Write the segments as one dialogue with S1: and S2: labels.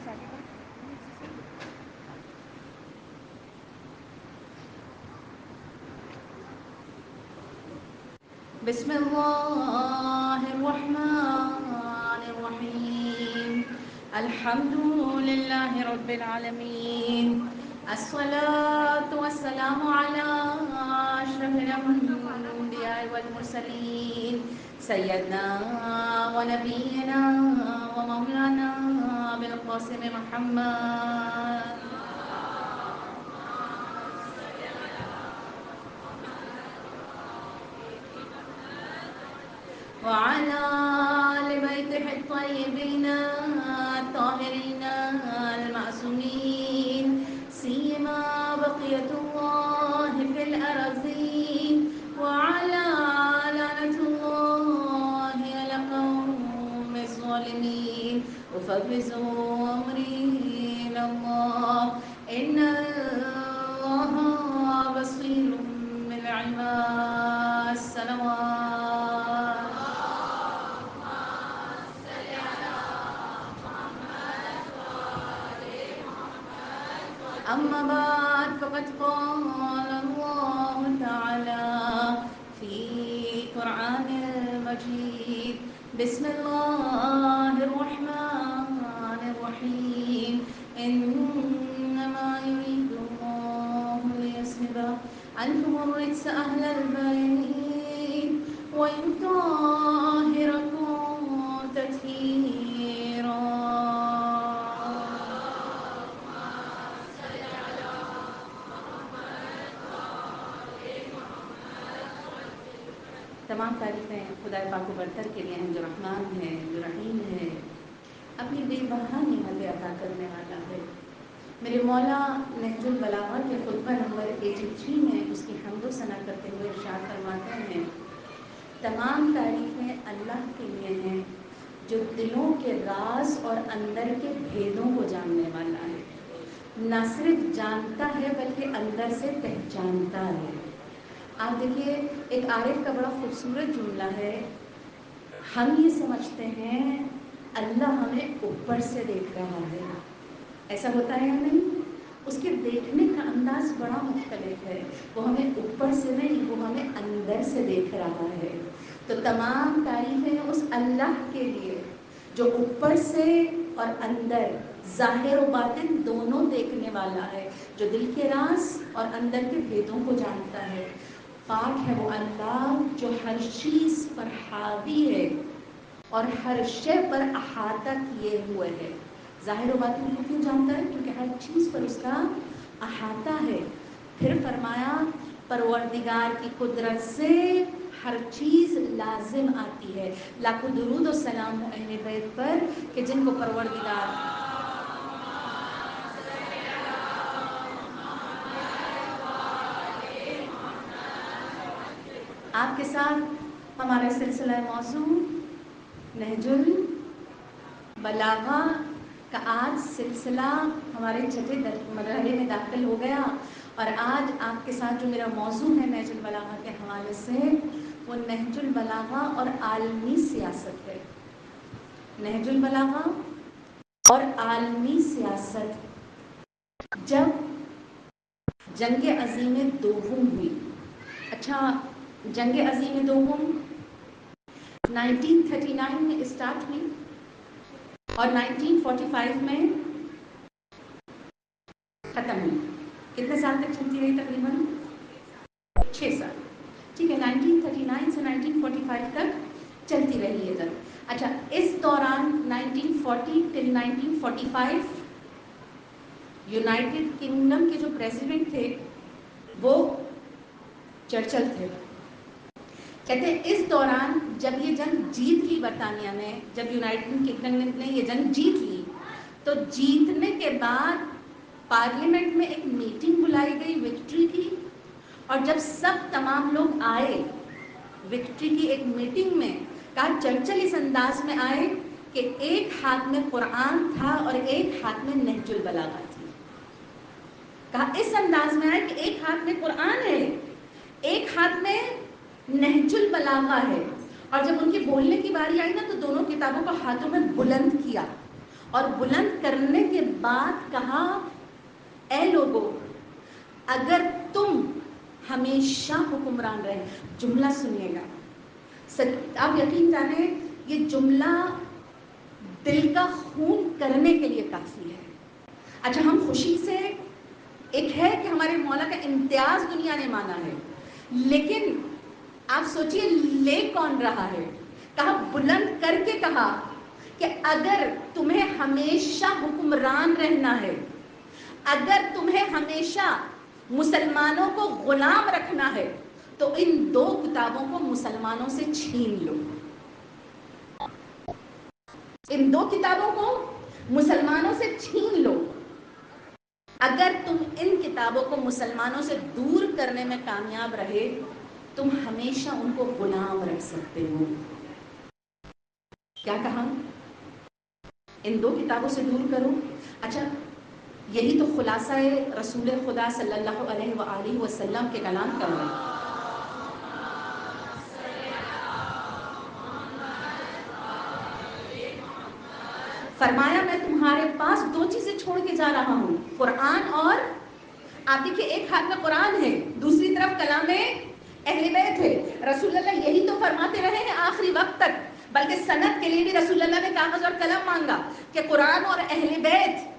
S1: بسم الله الرحمن الرحيم الحمد لله رب العالمين الصلاة والسلام على أشرف الأنبياء والمرسلين سيدنا ونبينا ومولانا بالقاسم محمد وعلى آل بيته الطيبين الطاهرين المعصومين سيما بقية الله في الأرضين وعلى لعنة الله على قوم الظالمين أفوض أمري إلى الله إن الله بصير بالعباد الصلوات أما بعد فقد قال الله تعالى في قرآن المجيد بسم الله الرحمن الرحيم إنما يريد الله ليذهب عنكم الرجس أهل البيت ويطهركم تطهيرا. تمام تعریفیں خدا پاک و برتر کے لیے ہیں جو رحمان ہے جو رحیم ہے اپنی بے بہا نعمتیں عطا کرنے والا ہے. میرے مولا نہج البلاغہ کے خطبہ نمبر 83 میں اس کی حمد و ثنا کرتے ہوئے ارشاد فرماتے ہیں تمام تعریفیں اللہ کے لیے ہیں جو دلوں کے راز اور اندر کے بھیدوں کو جاننے والا ہے. نہ صرف جانتا ہے بلکہ اندر سے پہچانتا ہے. آپ دیکھیے ایک عارف کا بڑا خوبصورت جملہ ہے. ہم یہ سمجھتے ہیں اللہ ہمیں اوپر سے دیکھ رہا ہے. ایسا ہوتا ہے یا نہیں؟ اس کے دیکھنے کا انداز بڑا مختلف ہے. وہ ہمیں اوپر سے نہیں وہ ہمیں اندر سے دیکھ رہا ہے. تو تمام تعریفیں اس اللہ کے لیے جو اوپر سے اور اندر ظاہر و باطن دونوں دیکھنے والا ہے جو دل کے راز اور اندر کے بھیدوں کو جانتا ہے. پاک ہے وہ اللہ جو ہر چیز پر حاوی ہے اور ہر شے پر احاطہ کیے ہوئے ہے. ظاہر و باطن کو کیوں جانتا ہے؟ کیونکہ ہر چیز پر اس کا احاطہ ہے. پھر فرمایا پروردگار کی قدرت سے ہر چیز لازم آتی ہے. لاکھوں درود و سلام ہو اہل بیت پر کہ جن کو پروردگار آپ کے ساتھ ہمارا سلسلہ موضوع نہج البلاغہ کا آج سلسلہ ہمارے چھٹے مرحلے میں داخل ہو گیا. اور آج آپ کے ساتھ جو میرا موضوع ہے نہج البلاغہ کے حوالے سے وہ نہج البلاغہ اور عالمی سیاست ہے. نہج البلاغہ اور عالمی سیاست. جب جنگ عظیم دوم ہوئی. اچھا جنگ عظیم دوم 1939 میں اسٹارٹ ہوئی اور 1945 میں ختم ہوئی. کتنے سال تک چلتی رہی؟ تقریباً 6 سال. ٹھیک ہے 1939 سے 1945 تک چلتی رہی ہے جنگ. اچھا اس دوران 1940 till 1945 یونائٹڈ کنگڈم کے جو پریزیڈنٹ تھے وہ چرچل تھے. کہتے ہیں اس دوران جب یہ جنگ جیت لی برطانیہ نے جب یونائٹڈ کنگڈم نے یہ جنگ جیت لی تو جیتنے کے بعد پارلیمنٹ میں ایک میٹنگ بلائی گئی وکٹری کی. اور جب سب تمام لوگ آئے وکٹری کی ایک میٹنگ میں کہا چرچل اس انداز میں آئے کہ ایک ہاتھ میں قرآن تھا اور ایک ہاتھ میں نہج البلاغہ تھی. کہا اس انداز میں آئے کہ ایک ہاتھ میں قرآن ہے ایک ہاتھ میں نہج البلاغہ ہے. اور جب ان کی بولنے کی باری آئی نا تو دونوں کتابوں کو ہاتھوں میں بلند کیا اور بلند کرنے کے بعد کہا اے لوگوں اگر تم ہمیشہ حکمران رہے. جملہ سنیے گا, آپ یقین جانیں یہ جملہ دل کا خون کرنے کے لیے کافی ہے. اچھا ہم خوشی سے, ایک ہے کہ ہمارے مولا کا امتیاز دنیا نے مانا ہے, لیکن آپ سوچئے لے کون رہا ہے. کہا بلند کر کے کہا کہ اگر تمہیں ہمیشہ حکمران رہنا ہے, اگر تمہیں ہمیشہ مسلمانوں کو غلام رکھنا ہے تو ان 2 کتابوں کو مسلمانوں سے چھین لو. ان 2 کتابوں کو مسلمانوں سے چھین لو. اگر تم ان کتابوں کو مسلمانوں سے دور کرنے میں کامیاب رہے تم ہمیشہ ان کو غلام رکھ سکتے ہو. کیا کہا؟ ان 2 کتابوں سے دور کرو. اچھا یہی تو خلاصہ رسول خدا صلی اللہ علیہ وآلہ وسلم کے کلام کا ہے. فرمایا میں تمہارے پاس 2 چیزیں چھوڑ کے جا رہا ہوں, قرآن اور, آپ دیکھیے ایک ہاتھ میں قرآن ہے, دوسری طرف کلام اہل بیت ہے. رسول اللہ یہی تو فرماتے رہے ہیں آخری وقت تک, بلکہ سند کے لیے بھی رسول اللہ نے کاغذ اور قلم مانگا کہ قرآن اور اہل بیت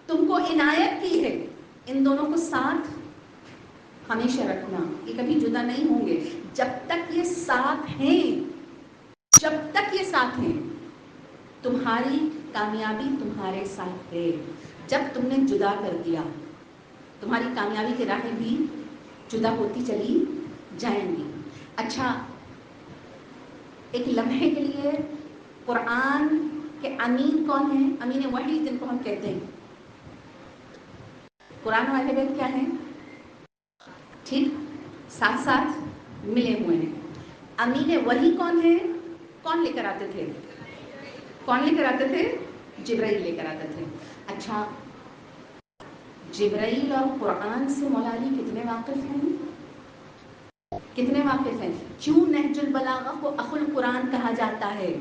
S1: تم کو عنایت کی ہے, ان دونوں کو ساتھ ہمیشہ رکھنا, یہ کبھی جدا نہیں ہوں گے. جب تک یہ ساتھ ہیں, جب تک یہ ساتھ ہیں تمہاری کامیابی تمہارے ساتھ ہے. جب تم نے جدا کر دیا تمہاری کامیابی کی راہیں بھی جدا ہوتی چلی جائیں گی. اچھا ایک لمحے کے لیے قرآن کے امین کون ہیں؟ امین وحی جن کو ہم کہتے ہیں. قرآن و اہل بیت کیا ہیں؟ ٹھیک ساتھ ساتھ ملے ہوئے ہیں. امین وحی کون ہے؟ کون لے کر آتے تھے؟ کون لے کر آتے تھے؟ جبرائیل لے کر آتے تھے. اچھا جبرائیل اور قرآن سے مولا علی کتنے واقف ہیں؟ کتنے واقف ہیں؟ کیوں نہج البلاغہ کو اخو القرآن کہا جاتا ہے؟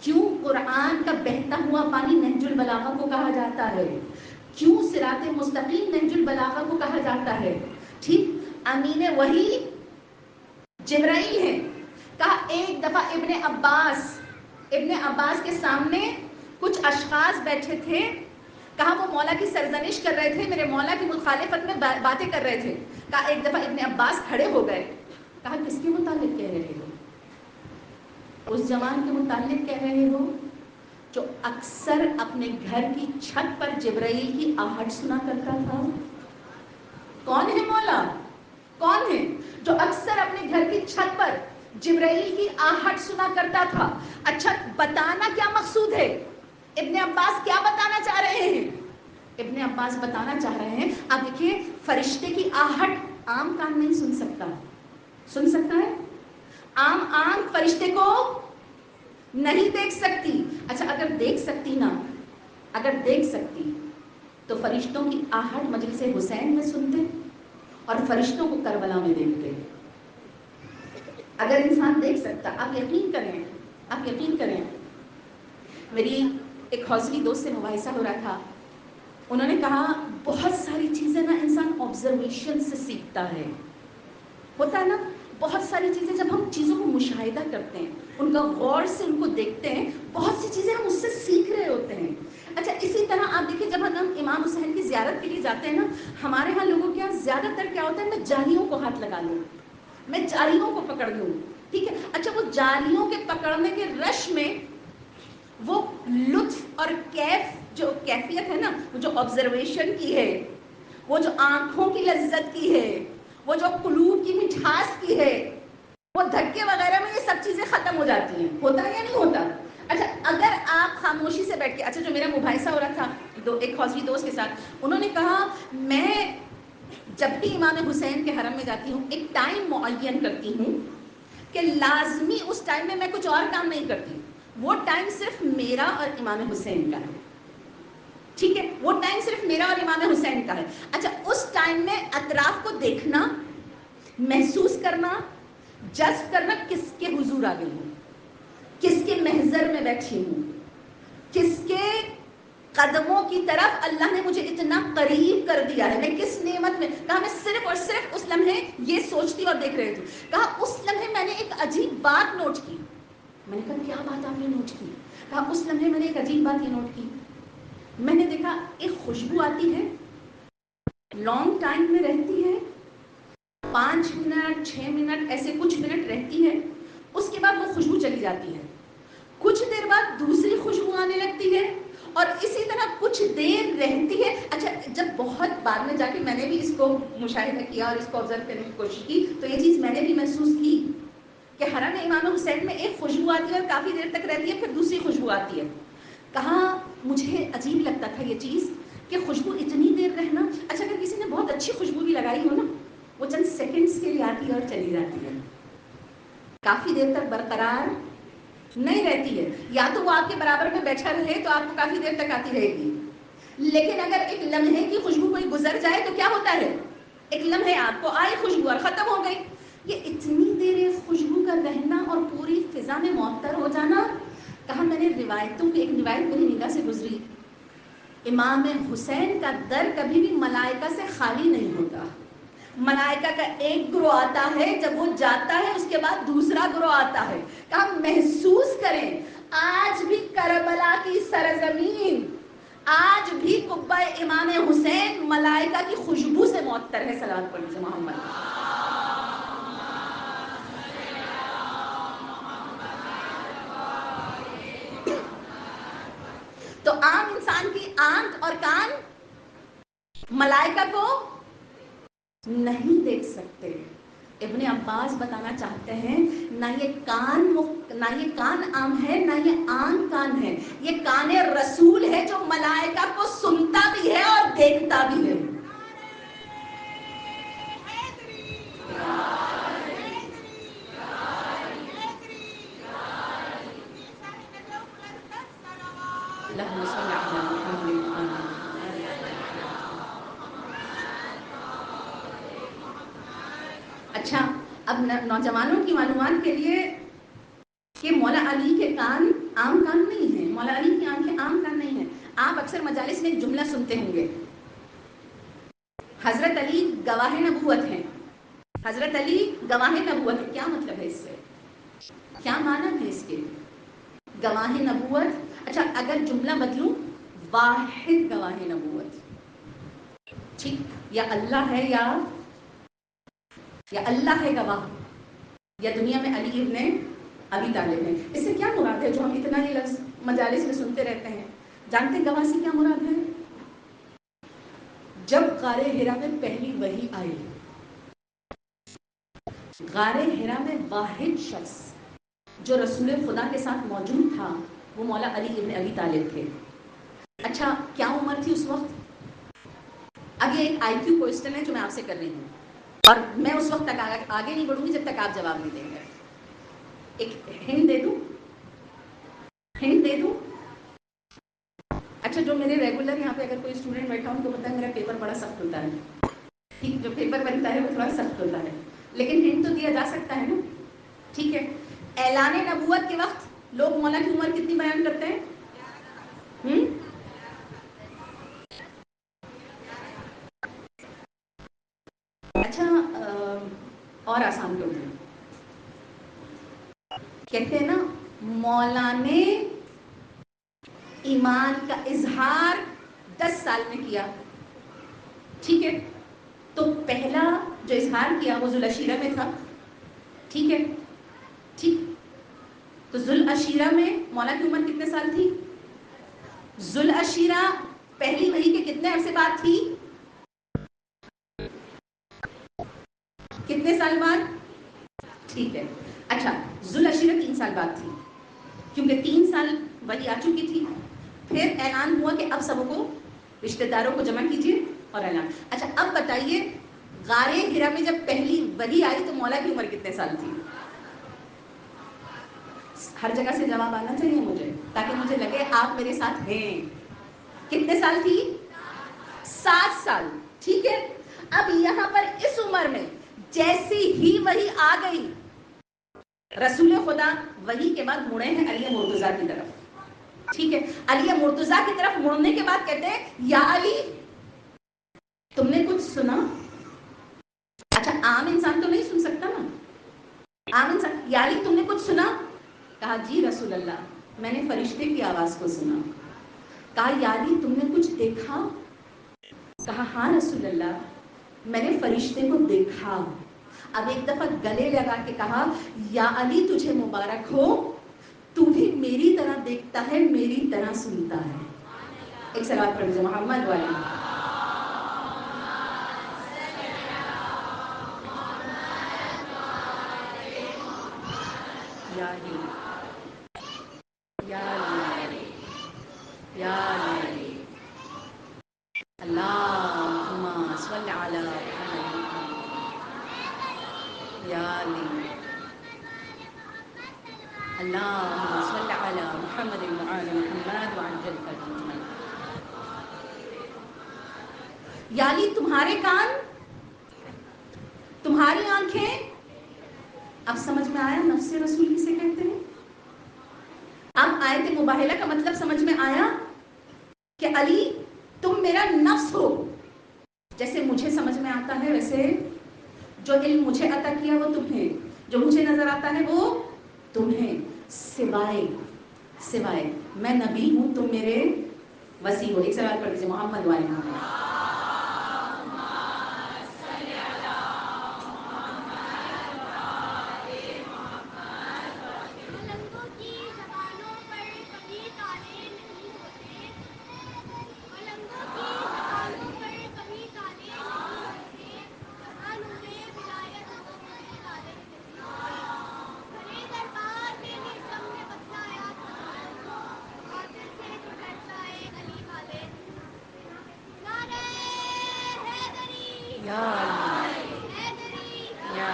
S1: کیوں قرآن کا بہتا ہوا پانی نہج البلاغہ کو کہا جاتا ہے؟ کیوں صراط مستقیم نہج البلاغہ کو کہا جاتا ہے؟ ٹھیک امین وحی جبرائیل ہے. کہا ایک دفعہ ابن عباس کے سامنے کچھ اشخاص بیٹھے تھے, کہا وہ مولا کی سرزنش کر رہے تھے, میرے مولا کی مخالفت میں باتیں کر رہے تھے. کہا ایک دفعہ ابن عباس کھڑے ہو گئے, کہا کس کے متعلق کہہ رہے ہو؟ اس جوان کے متعلق کہہ رہے ہو جو اکثر اپنے گھر کی چھت پر جبرائیل کی آہٹ سنا کرتا تھا. کون ہے مولا؟ کون ہے جو اکثر اپنے گھر کی چھت پر جبرائیل کی آہٹ سنا کرتا تھا؟ اچھا بتانا کیا مقصود ہے؟ ابن عباس کیا بتانا چاہ رہے ہیں؟ ابن عباس بتانا چاہ رہے ہیں, آپ دیکھیے فرشتے کی آہٹ عام کان نہیں سن سکتا, سن سکتا ہے؟ عام آنکھ فرشتے کو نہیں دیکھ سکتی. اچھا اگر دیکھ سکتی نا, اگر دیکھ سکتی تو فرشتوں کی آہٹ مجلس حسین میں سنتے اور فرشتوں کو کربلا میں دیکھتے. اگر انسان دیکھ سکتا, آپ یقین کریں, آپ یقین کریں, میری ایک حوصلی دوست سے مباحثہ ہو رہا تھا, انہوں نے کہا بہت ساری چیزیں نا انسان آبزرویشن سے سیکھتا ہے. ہوتا ہے نا بہت ساری چیزیں جب ہم چیزوں کو مشاہدہ کرتے ہیں, ان کا غور سے ان کو دیکھتے ہیں, بہت سی چیزیں ہم اس سے سیکھ رہے ہوتے ہیں. اچھا اسی طرح آپ دیکھیں جب ہم امام حسین کی زیارت کے لیے جاتے ہیں نا, ہمارے ہاں لوگوں کے یہاں زیادہ تر کیا ہوتا ہے, میں جاریوں کو ہاتھ لگا لوں, میں جاریوں کو پکڑ لوں, ٹھیک ہے. اچھا وہ جاریوں کے پکڑنے کے رش میں وہ لطف اور جو کیفیت ہے نا, وہ جو آبزرویشن کی ہے, وہ جو آنکھوں کی لذت کی ہے, وہ جو قلوب کی مٹھاس کی ہے, وہ دھکے وغیرہ میں یہ سب چیزیں ختم ہو جاتی ہیں. ہوتا ہے یا نہیں ہوتا؟ اچھا اگر آپ خاموشی سے بیٹھ کے, اچھا جو میرا مباحثہ ہو رہا تھا ایک حوصلی دوست کے ساتھ, انہوں نے کہا میں جب بھی امام حسین کے حرم میں جاتی ہوں ایک ٹائم معین کرتی ہوں کہ لازمی اس ٹائم میں کچھ اور کام نہیں کرتی, وہ ٹائم صرف میرا اور امام حسین کا ہے, ٹھیک ہے, وہ ٹائم صرف میرا اور امام حسین کا ہے. اچھا اس ٹائم میں اطراف کو دیکھنا, محسوس کرنا, جذب کرنا کس کے حضور آ گئی ہوں, کس کے محضر میں بیٹھی ہوں, کس کے قدموں کی طرف اللہ نے مجھے اتنا قریب کر دیا ہے. میں کس نعمت میں, کہا میں صرف اور صرف اس لمحے یہ سوچتی اور دیکھ رہی تھی. کہا اس لمحے میں نے ایک عجیب بات نوٹ کی. میں نے کہا کیا بات آپ نے نوٹ کی؟ کہا اس لمحے میں نے ایک عجیب بات یہ نوٹ کی. میں نے دیکھا ایک خوشبو آتی ہے, لانگ ٹائم میں رہتی ہے, 5 منٹ 6 منٹ ایسے کچھ منٹ رہتی ہے, اس کے بعد وہ خوشبو چلی جاتی ہے. کچھ دیر بعد دوسری خوشبو آنے لگتی ہے, اور اسی طرح کچھ دیر رہتی ہے. اچھا جب بہت بعد میں جا کے میں نے بھی اس کو مشاہدہ کیا اور اس کو آبزرو کرنے کی کوشش کی, تو یہ چیز میں نے بھی محسوس کی کہ حرم امام حسین میں ایک خوشبو آتی ہے اور کافی دیر تک رہتی ہے, پھر دوسری خوشبو آتی ہے. کہا مجھے عجیب لگتا تھا یہ چیز کہ خوشبو اتنی دیر رہنا. اچھا اگر کسی نے بہت اچھی خوشبو بھی لگائی ہو نا, وہ چند سیکنڈز کے لیے آتی ہے اور چلی جاتی ہے, کافی دیر تک برقرار نہیں رہتی ہے. یا تو وہ آپ کے برابر میں بیٹھا رہے تو آپ کو کافی دیر تک آتی رہے گی, لیکن اگر ایک لمحے کی خوشبو کوئی گزر جائے تو کیا ہوتا ہے, ایک لمحے آپ کو آئی خوشبو اور ختم ہو گئی. یہ اتنی دیر اس خوشبو کا رہنا اور پوری فضا میں معطر ہو جانا. کہا میں نے روایتوں کی ایک روایت میری نگاہ سے گزری, امام حسین کا در کبھی بھی ملائکہ سے خالی نہیں ہوتا. ملائکہ کا ایک گروہ آتا ہے, جب وہ جاتا ہے اس کے بعد دوسرا گروہ آتا ہے. کہا محسوس کریں آج بھی کربلا کی سرزمین, آج بھی قبہ امام حسین ملائکہ کی خوشبو سے معطر ہے. صلوات پڑھیے محمد. تو عام انسان کی آنکھ اور کان ملائکہ کو نہیں دیکھ سکتے. ابن عباس بتانا چاہتے ہیں نہ یہ کان عام ہے, نہ یہ آنکھ کان ہے, یہ کان رسول ہے جو ملائکہ کو سنتا بھی ہے اور دیکھتا بھی ہے. اللہم صل علی محمد. اچھا اب نوجوانوں کی معلومات کے لیے کہ مولا علی کے کان عام کان نہیں ہیں, مولا علی کی آنکھیں عام کان نہیں ہیں. آپ اکثر مجالس میں ایک جملہ سنتے ہوں گے, حضرت علی گواہ نبوت ہیں. حضرت علی گواہ نبوت ہے. کیا مطلب ہے اس سے, کیا معنی ہے اس کے؟ گواہ نبوت. اچھا اگر جملہ بدلوں, واحد گواہ نبوت. ٹھیک, یا اللہ ہے یا اللہ ہے گواہ, یا دنیا میں علی ابن ابی طالب ہے. اس سے کیا مراد ہے جو ہم اتنا یہ لفظ مجالس میں سنتے رہتے ہیں؟ جانتے ہیں گواہ سے کیا مراد ہے؟ جب غار حرا میں پہلی وحی آئی, غار حرا میں واحد شخص جو رسول خدا کے ساتھ موجود تھا وہ مولا علی ابن ابی طالب تھے. اچھا کیا عمر تھی اس وقت؟ اب یہ ایک آئی کیو کوئسچن ہے جو میں آپ سے کر رہی ہوں, اور میں اس وقت تک آگے نہیں بڑھوں گی جب تک آپ جواب نہیں دیں گے. ایک ہنٹ دے دوں, ہنٹ دے دوں. اچھا جو میرے ریگولر یہاں پہ اگر کوئی اسٹوڈنٹ بیٹھا ہوں تو پتہ ہے میرا پیپر بڑا سخت ہوتا ہے. ٹھیک, جو پیپر بنتا ہے وہ تھوڑا سخت ہوتا ہے, لیکن ہنٹ تو دیا جا سکتا ہے نا. ٹھیک ہے, اعلان نبوت کے وقت لوگ مولا کی عمر کتنی بیان کرتے ہیں؟ اچھا اور آسان کر دیں, کہتے ہیں نا مولا نے ایمان کا اظہار 10 سال میں کیا. ٹھیک ہے, تو پہلا جو اظہار کیا وہ ذوالعشیرہ میں تھا. ٹھیک ہے, ٹھیک, تو ذوالعشیرہ میں مولا کی عمر کتنے سال تھی؟ ذوالعشیرہ پہلی وحی کے کتنے عرصے بعد تھی؟ کتنے سال بعد؟ ٹھیک ہے. اچھا ذوالعشیرہ 3 سال بعد تھی, کیونکہ 3 سال وحی آ چکی تھی. پھر اعلان ہوا کہ اب سب کو رشتہ داروں کو جمع کیجیے اور اعلان. اچھا اب بتائیے غار حرا میں جب پہلی وحی آئی تو مولا کی عمر کتنے سال تھی؟ ہر جگہ سے جواب آنا چاہیے مجھے تاکہ مجھے لگے آپ میرے ساتھ ہیں. کتنے سال تھی؟ 7 سال. ٹھیک ہے, اب یہاں پر اس عمر میں جیسی ہی وحی آ گئی, رسول خدا وحی کے بعد مڑے ہیں علی مرتضیٰ کی طرف. ٹھیک ہے، علی مرتضیٰ کی طرف مڑنے کے بعد کہتے ہیں یا علی تم نے کچھ سنا؟ اچھا عام انسان تو نہیں سن سکتا نا، عام انسان، یا علی تم نے کچھ سنا؟ کہا جی رسول اللہ میں نے فرشتے کی آواز کو سنا۔ کہا یا علی تم نے کچھ دیکھا؟ کہا ہاں رسول اللہ میں نے فرشتے کو دیکھا۔ اب ایک دفعہ گلے لگا کے کہا یا علی تجھے مبارک ہو، تو بھی میری طرح دیکھتا ہے میری طرح سنتا ہے۔ ایک صلوات پڑھ لیجیے محمد والی۔ یا علی یا علی یا علی اللہم صل علی محمد یا علی اللہم صل علی محمد وعلی محمد وعجل فرجنا۔ یا علی تمہارے کان، تمہاری آنکھیں، اب سمجھ میں آیا نفس رسول کسے کہتے ہیں؟ اب آیت مباہلہ کا مطلب سمجھ میں آیا کہ علی تم میرا نفس ہو، جیسے مجھے سمجھ میں آتا ہے ویسے جو علم مجھے عطا کیا وہ تمہیں، جو مجھے نظر آتا ہے وہ تمہیں، سوائے میں نبی ہوں تم میرے وسیع ہو۔ ایک سوال پڑھ دیجیے محمد والی محمد۔ یا یا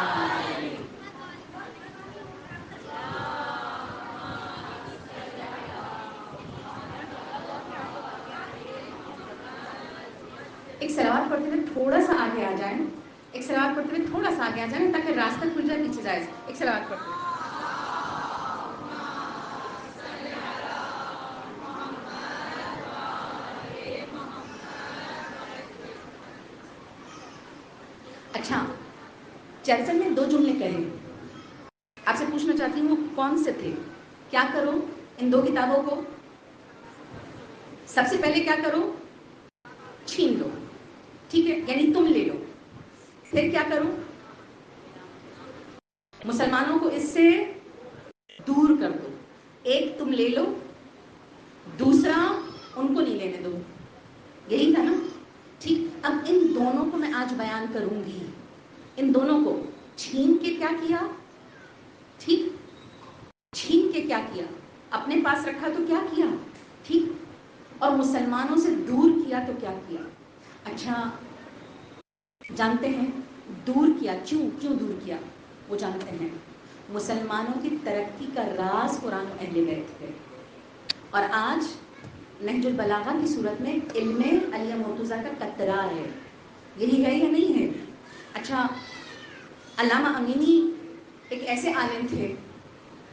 S1: ایک سلوات پڑھتے ہوئے تھوڑا سا آگے آ جائیں، ایک سلوات پڑھتے ہوئے تھوڑا سا آگے آ جائیں تاکہ راستہ کھل جائے پیچھے جائے۔ ایک سلوات پڑھتے ہوئے اچھا چرچل نے دو جملے کہے، آپ سے پوچھنا چاہتی ہوں وہ کون سے تھے؟ کیا کرو ان دو کتابوں کو؟ سب سے پہلے کیا کرو؟ چھین لو، ٹھیک ہے، یعنی تم لے لو۔ پھر کیا کرو؟ مسلمانوں کو اس سے دور کر دو۔ ایک تم لے لو، دوسرا ان کو نہیں لینے دو، یہی تھا نا؟ ٹھیک، اب ان دونوں کو میں آج بیان کروں گی، ان دونوں کو چھین کے کیا کیا؟ ٹھیک، چھین کے کیا کیا؟ اپنے پاس رکھا تو کیا کیا؟ ٹھیک، اور مسلمانوں سے دور کیا تو کیا کیا؟ اچھا جانتے ہیں دور کیا کیوں دور کیا؟ وہ جانتے ہیں مسلمانوں کی ترقی کا راز قرآن و اہل بیت ہے، اور آج نہج البلاغہ کی صورت میں علم علی مرتضیٰ کا قطرہ ہے، یہی ہے یا نہیں ہے؟ اچھا علامہ امینی ایک ایسے عالم تھے،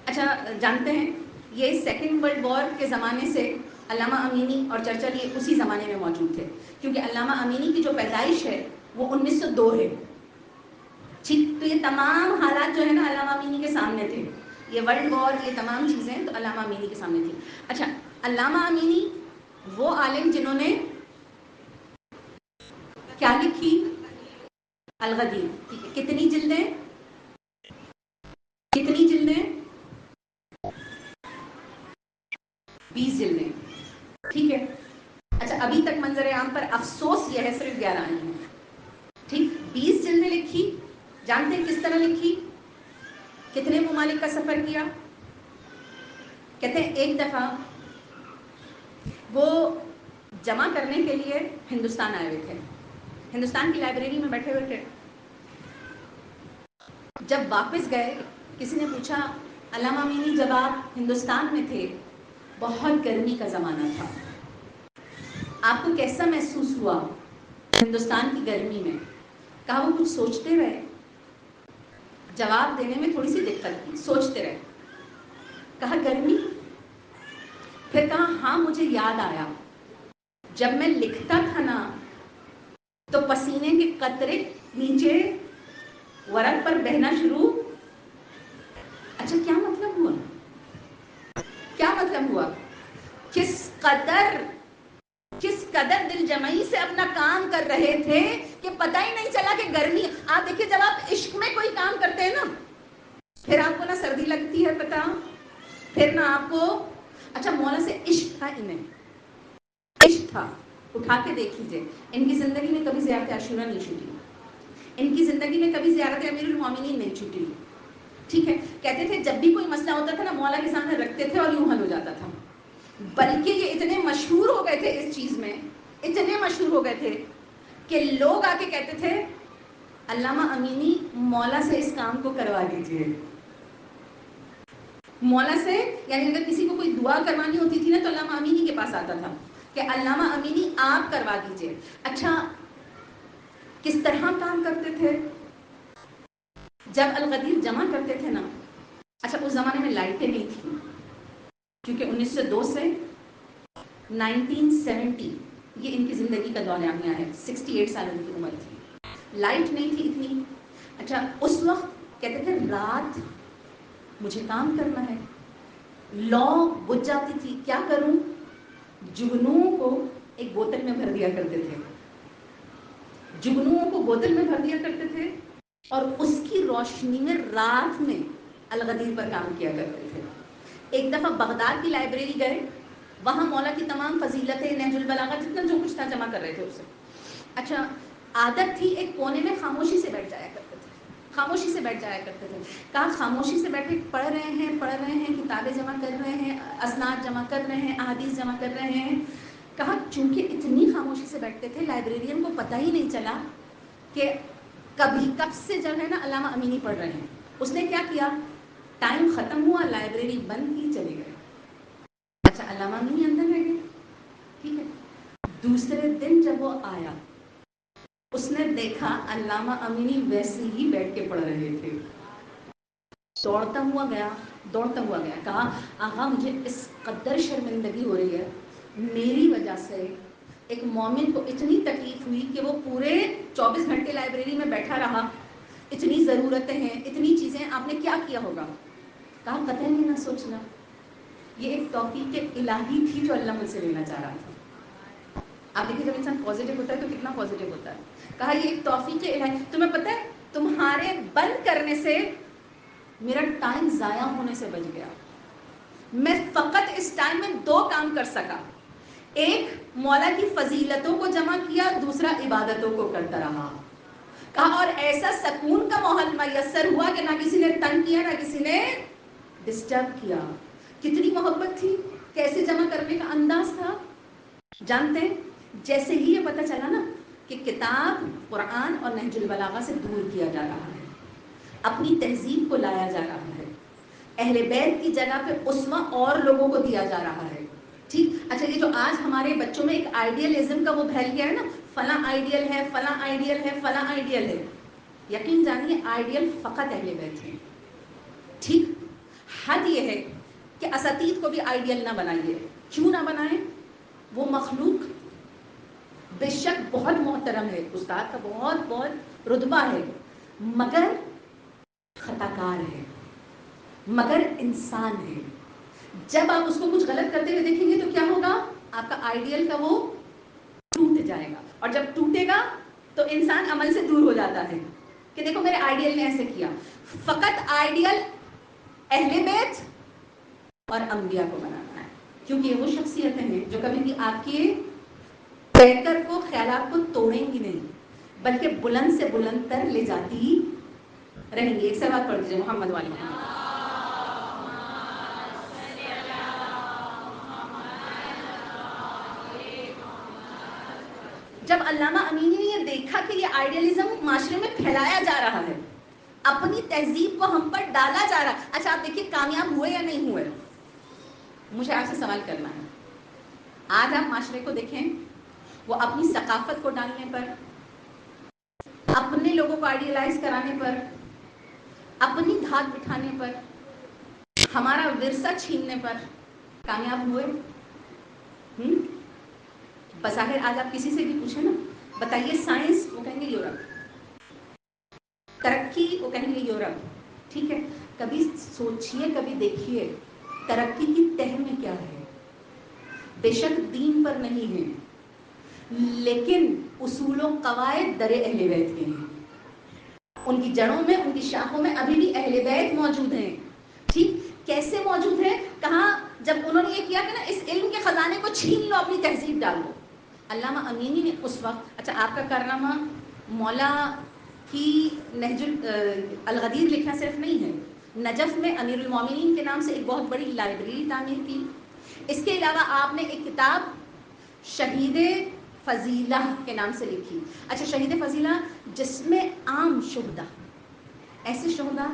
S1: اچھا جانتے ہیں یہ سیکنڈ ورلڈ وار کے زمانے سے علامہ امینی اور چرچل یہ اسی زمانے میں موجود تھے، کیونکہ علامہ امینی کی جو پیدائش ہے وہ 1902 ہے، ٹھیک، تو یہ تمام حالات جو ہے نا علامہ امینی کے سامنے تھے، یہ ورلڈ وار یہ تمام چیزیں تو علامہ امینی کے سامنے تھی۔ اچھا علامہ امینی وہ عالم جنہوں نے کیا لکھی؟ الغدیر، ٹھیک ہے، کتنی جلدیں؟ کتنی جلدیں؟ 20 جلدیں، ٹھیک ہے۔ اچھا ابھی تک منظر عام پر افسوس یہ ہے صرف 11 آئی ہیں، ٹھیک، 20 جلدیں لکھی، جانتے ہیں کس طرح لکھی؟ کتنے ممالک کا سفر کیا؟ کہتے ہیں ایک دفعہ وہ جمع کرنے کے لیے ہندوستان آئے ہوئے تھے، ہندوستان کی لائبریری میں بیٹھے ہوئے تھے، جب واپس گئے کسی نے پوچھا علامہ امینی جب آپ ہندوستان میں تھے بہت گرمی کا زمانہ تھا، آپ کو کیسا محسوس ہوا ہندوستان کی گرمی میں؟ کہا وہ کچھ سوچتے رہے، جواب دینے میں تھوڑی سی دقت کی، سوچتے رہے، کہا گرمی پھر کہا ہاں مجھے یاد آیا، جب میں لکھتا تھا نا تو پسینے کے قطرے نیچے ورق پر بہنا شروع. اچھا کیا مطلب ہوا؟ کیا مطلب ہوا؟ کس قدر دل جمعی سے اپنا کام کر رہے تھے کہ پتہ ہی نہیں چلا کہ گرمی. آپ دیکھیے جب آپ عشق میں کوئی کام کرتے ہیں نا پھر آپ کو نہ سردی لگتی ہے پتہ، پھر نہ آپ کو. اچھا مولا سے عشق تھا، انہیں عشق تھا. اٹھا کے دیکھ لیجیے ان کی زندگی میں کبھی زیارت عاشورہ نہیں چھوٹی، ان کی زندگی میں کبھی زیارت امیر المومنین نہیں چھوٹی. ٹھیک ہے، کہتے تھے جب بھی کوئی مسئلہ ہوتا تھا نا مولا کے سامنے رکھتے تھے اور یوں حل ہو جاتا تھا. بلکہ یہ اتنے مشہور ہو گئے تھے اس چیز میں، اتنے مشہور ہو گئے تھے کہ لوگ آ کے کہتے تھے علامہ امینی مولا سے اس کام کو کروا دیجیے. مولا سے یعنی اگر کسی کو کوئی دعا کروانی ہوتی تھی نا تو علامہ امینی کے پاس آتا تھا کہ علامہ امینی آپ کروا دیجیے. اچھا کس طرح کام کرتے تھے جب الغدیر جمع کرتے تھے نا. اچھا اس زمانے میں لائٹیں نہیں تھیں کیونکہ 1902 سے 1970 یہ ان کی زندگی کا دورانیہ ہے. 68 سال ان کی عمر تھی، لائٹ نہیں تھی اتنی. اچھا اس وقت کہتے تھے رات مجھے کام کرنا ہے، لو بجھ جاتی تھی، کیا کروں؟ جگنوں کو ایک بوتل میں بھر دیا کرتے تھے، جگنوں کو بوتل میں بھر دیا کرتے تھے اور اس کی روشنی میں رات میں الغدیر پر کام کیا کرتے تھے. ایک دفعہ بغداد کی لائبریری گئے، وہاں مولا کی تمام فضیلتیں نہج البلاغہ جتنا جو کچھ تھا جمع کر رہے تھے اسے. اچھا عادت تھی ایک کونے میں خاموشی سے بیٹھ جایا کرتے تھے، خاموشی سے بیٹھ جایا کرتے تھے. کہا خاموشی سے بیٹھے پڑھ رہے ہیں کتابیں جمع کر رہے ہیں، اسناد جمع کر رہے ہیں، احادیث جمع کر رہے ہیں. کہا چونکہ اتنی خاموشی سے بیٹھتے تھے لائبریرین کو پتہ ہی نہیں چلا کہ کب سے جو ہے نا علامہ امینی پڑھ رہے ہیں. اس نے کیا کیا، ٹائم ختم ہوا لائبریری بند کی چلے گئے. اچھا علامہ امینی اندر رہ گئے. ٹھیک ہے، دوسرے دن جب وہ آیا اس نے دیکھا علامہ امینی ویسے ہی بیٹھ کے پڑھ رہے تھے. دوڑتا ہوا گیا، کہا آقا مجھے اس قدر شرمندگی ہو رہی ہے، میری وجہ سے ایک مومن کو اتنی تکلیف ہوئی کہ وہ پورے 24 گھنٹے لائبریری میں بیٹھا رہا. اتنی ضرورتیں ہیں، اتنی چیزیں، آپ نے کیا کیا ہوگا؟ کہا قطعاً نہیں نہ سوچنا، یہ ایک توفیق الہی تھی جو اللہ مجھ سے لینا چاہ رہا تھا. آپ دیکھیے جب انسان پازیٹیو ہوتا ہے تو کتنا پازیٹیو ہوتا ہے. کہا یہ ایک توفیق الہی، تمہیں پتہ ہے تمہارے بند کرنے سے میرا ٹائم ضائع ہونے سے بچ گیا. میں فقط اس ٹائم میں 2 کام کر سکا، ایک مولا کی فضیلتوں کو جمع کیا، دوسرا عبادتوں کو کرتا رہا. کہا اور ایسا سکون کا ماحول میسر ہوا کہ نہ کسی نے تنگ کیا نہ کسی نے ڈسٹرب کیا. کتنی محبت تھی، کیسے جمع کرنے کا انداز تھا. جانتے ہیں جیسے ہی یہ پتہ چلا نا کہ کتاب قرآن اور نہج البلاغہ سے دور کیا جا رہا ہے، اپنی تہذیب کو لایا جا رہا ہے، اہل بیت کی جگہ پہ اسوہ اور لوگوں کو دیا جا رہا ہے. ٹھیک. اچھا یہ جو آج ہمارے بچوں میں ایک آئیڈیلزم کا وہ پھیل گیا ہے نا، فلاں آئیڈیل ہے، فلاں آئیڈیل ہے، فلاں آئیڈیل ہے. یقین جانیے آئیڈیل فقط اہل بیت ہیں. ٹھیک. حد یہ ہے کہ اساتید کو بھی آئیڈیل نہ بنائیے. کیوں نہ بنائیں؟ وہ مخلوق بے شک بہت محترم ہے، استاد کا بہت بہت رتبہ ہے، مگر خطا کار ہے، مگر انسان ہے. جب آپ اس کو کچھ غلط کرتے ہوئے دیکھیں گے تو کیا ہوگا، آپ کا آئیڈیل کا وہ ٹوٹ جائے گا. اور جب ٹوٹے گا تو انسان عمل سے دور ہو جاتا ہے کہ دیکھو میرے آئیڈیل نے ایسے کیا. فقط آئیڈیل اہل بیت اور انبیاء کو بنانا ہے، کیونکہ یہ وہ شخصیتیں ہیں جو کبھی بھی آپ کے پیکر کو، خیالات کو توڑیں گی نہیں بلکہ بلند سے بلند تر لے جاتی رہیں گی. ایک سے بات پڑھ دیجیے محمد والی محمد. جب علامہ امینی نے یہ دیکھا کہ یہ آئیڈیلزم معاشرے میں پھیلایا جا رہا ہے، اپنی تہذیب کو ہم پر ڈالا جا رہا ہے. اچھا آپ دیکھیے کامیاب ہوئے یا نہیں ہوئے. مجھے آپ سے سوال کرنا ہے، آج آپ معاشرے کو دیکھیں، وہ اپنی ثقافت کو ڈالنے پر، اپنے لوگوں کو آئیڈیلائز کرانے پر، اپنی دھات بٹھانے پر، ہمارا ورثہ چھیننے پر کامیاب ہوئے. بظاہر آج آپ کسی سے بھی پوچھیں نا، بتائیے سائنس، وہ کہیں گے یورپ، ترقی وہ کہیں گے یورپ. ٹھیک ہے، کبھی سوچئے، کبھی دیکھیے ترقی کی تہ میں کیا ہے. بے شک دین پر نہیں ہے، لیکن اصول و قواعد در اہل بیت کے ہیں. ان کی جڑوں میں، ان کی شاخوں میں ابھی بھی اہل بیت موجود ہیں. ٹھیک، کیسے موجود ہیں؟ کہاں جب انہوں نے یہ کیا کہ نا اس علم کے خزانے کو چھین لو، اپنی تہذیب ڈال دو. علامہ امینی نے اس وقت، اچھا آپ کا کارنامہ مولا کی نہج الغدیر لکھنا صرف نہیں ہے، نجف میں امیر المومنین کے نام سے ایک بہت بڑی لائبریری تعمیر کی. اس کے علاوہ آپ نے ایک کتاب شہید فضیلہ کے نام سے لکھی. اچھا، شہید فضیلہ جس میں عام شہداء، ایسے شہداء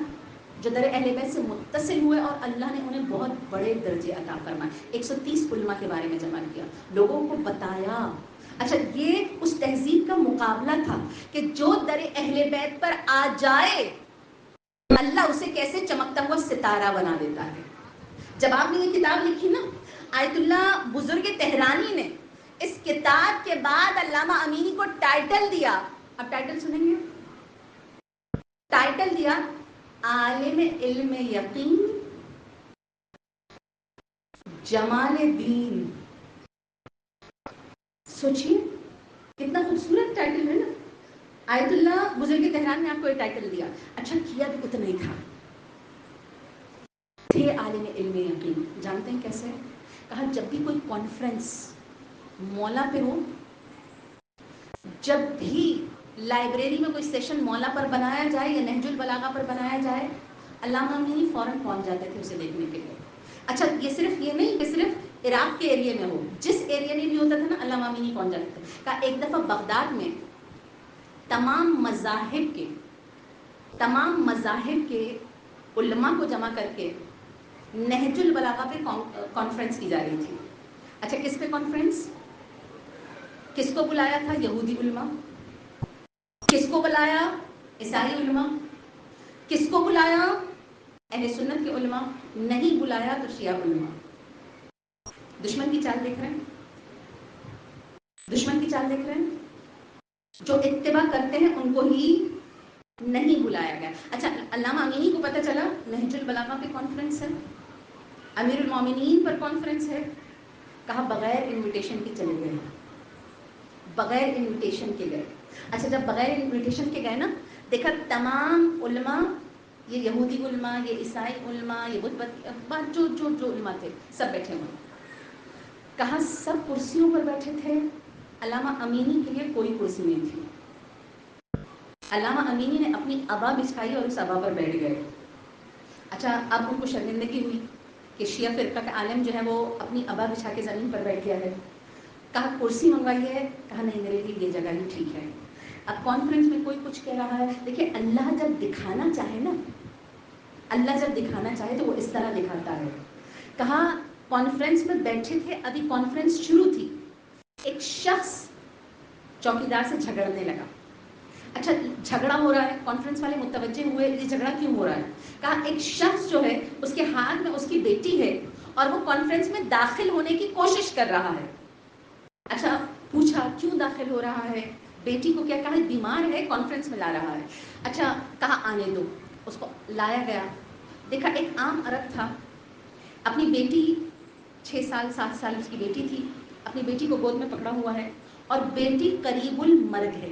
S1: جو در اہل بیت سے متصل ہوئے اور اللہ نے انہیں بہت بڑے درجے عطا فرمائے. 130 علماء کے بارے میں جمع کیا، لوگوں کو بتایا. اچھا، یہ اس تہذیب کا مقابلہ تھا کہ جو در اہل بیت پر آ جائے اللہ اسے کیسے چمکتا ہوا ستارہ بنا دیتا ہے. جب آپ نے یہ کتاب لکھی نا، آیت اللہ بزرگ تہرانی نے اس کتاب کے بعد علامہ امینی کو ٹائٹل دیا. اب ٹائٹل سنیں گے، ٹائٹل دیا عالم علم یقین جمال دین. سوچیے کتنا خوبصورت ٹائٹل ہے نا. آیت اللہ بزرگ تہران نے آپ کو یہ ٹائٹل دیا. اچھا، کیا بھی اتنا ہی تھا، تھے عالم علم یقین. جانتے ہیں کیسے؟ کہا جب بھی کوئی کانفرنس مولا پہ ہو، جب بھی لائبریری میں کوئی سیشن مولا پر بنایا جائے یا نہج البلاغہ پر بنایا جائے، علامہ امینی فوراً پہنچ جاتے تھے اسے دیکھنے کے لیے. اچھا، یہ صرف یہ نہیں کہ صرف عراق کے ایریے میں ہو، جس ایریے میں بھی ہوتا تھا نا علامہ امینی پہنچ جاتے تھے. کہا ایک دفعہ بغداد میں تمام مذاہب کے علماء کو جمع کر کے نہج البلاغہ پہ کانفرنس کی جا رہی تھی. اچھا، کس پہ کانفرنس؟ کس کو بلایا تھا؟ یہودی علماء. کس کو بلایا؟ عیسائی علماء. کس کو بلایا؟ اہل سنت کے علماء. نہیں بلایا تو شیعہ علماء. دشمن کی چال دیکھ رہے ہیں، دشمن کی چال دیکھ رہے ہیں. جو اتباع کرتے ہیں ان کو ہی نہیں بلایا گیا. اچھا، علامہ امینی کو پتہ چلا نہج البلاغہ پہ کانفرنس ہے، امیر المومنین پر کانفرنس ہے. کہا بغیر انویٹیشن کے چلے گئے، بغیر انویٹیشن کے گئے. اچھا، جب بغیر انویٹیشن کے گئے نا، دیکھا تمام علماء، یہ یہودی علماء، یہ عیسائی علماء، یہ بت جو جو جو علماء تھے سب بیٹھے ہوئے. کہا سب کرسیوں پر بیٹھے تھے، علامہ امینی کے لیے کوئی کرسی نہیں تھی. علامہ امینی نے اپنی ابا بچھائی اور اس ابا پر بیٹھ گئے. اچھا، اب ان کو شرمندگی ہوئی کہ شیعہ فرقہ کا عالم جو ہے وہ اپنی ابا بچھا کے زمین پر بیٹھ گیا ہے. کہا کرسی منگوائی ہے. کہا نہیں، میرے لیے یہ جگہ ہی ٹھیک ہے. اب کانفرنس میں کوئی کچھ کہہ رہا ہے. دیکھیے اللہ جب دکھانا چاہے نا، اللہ جب دکھانا چاہے تو وہ اس طرح دکھاتا ہے. کہا کانفرنس میں بیٹھے تھے، ابھی کانفرنس شروع تھی، ایک شخص چوکیدار سے جھگڑنے لگا. اچھا، جھگڑا ہو رہا ہے، کانفرنس والے متوجہ ہوئے یہ جھگڑا کیوں ہو رہا ہے. کہا ایک شخص جو ہے اس کے ہاتھ میں اس کی بیٹی ہے اور وہ کانفرنس میں داخل ہونے کی کوشش کر رہا ہے. اچھا، پوچھا کیوں داخل ہو رہا ہے، بیٹی کو کیا کہا بیمار ہے کانفرنس میں لا رہا ہے. اچھا، کہا آنے دو. اس کو لایا گیا. دیکھا ایک عام عرب تھا، اپنی بیٹی 6 سال 7 سال اس کی بیٹی تھی، اپنی بیٹی کو گود میں پکڑا ہوا ہے اور بیٹی قریب المرگ ہے.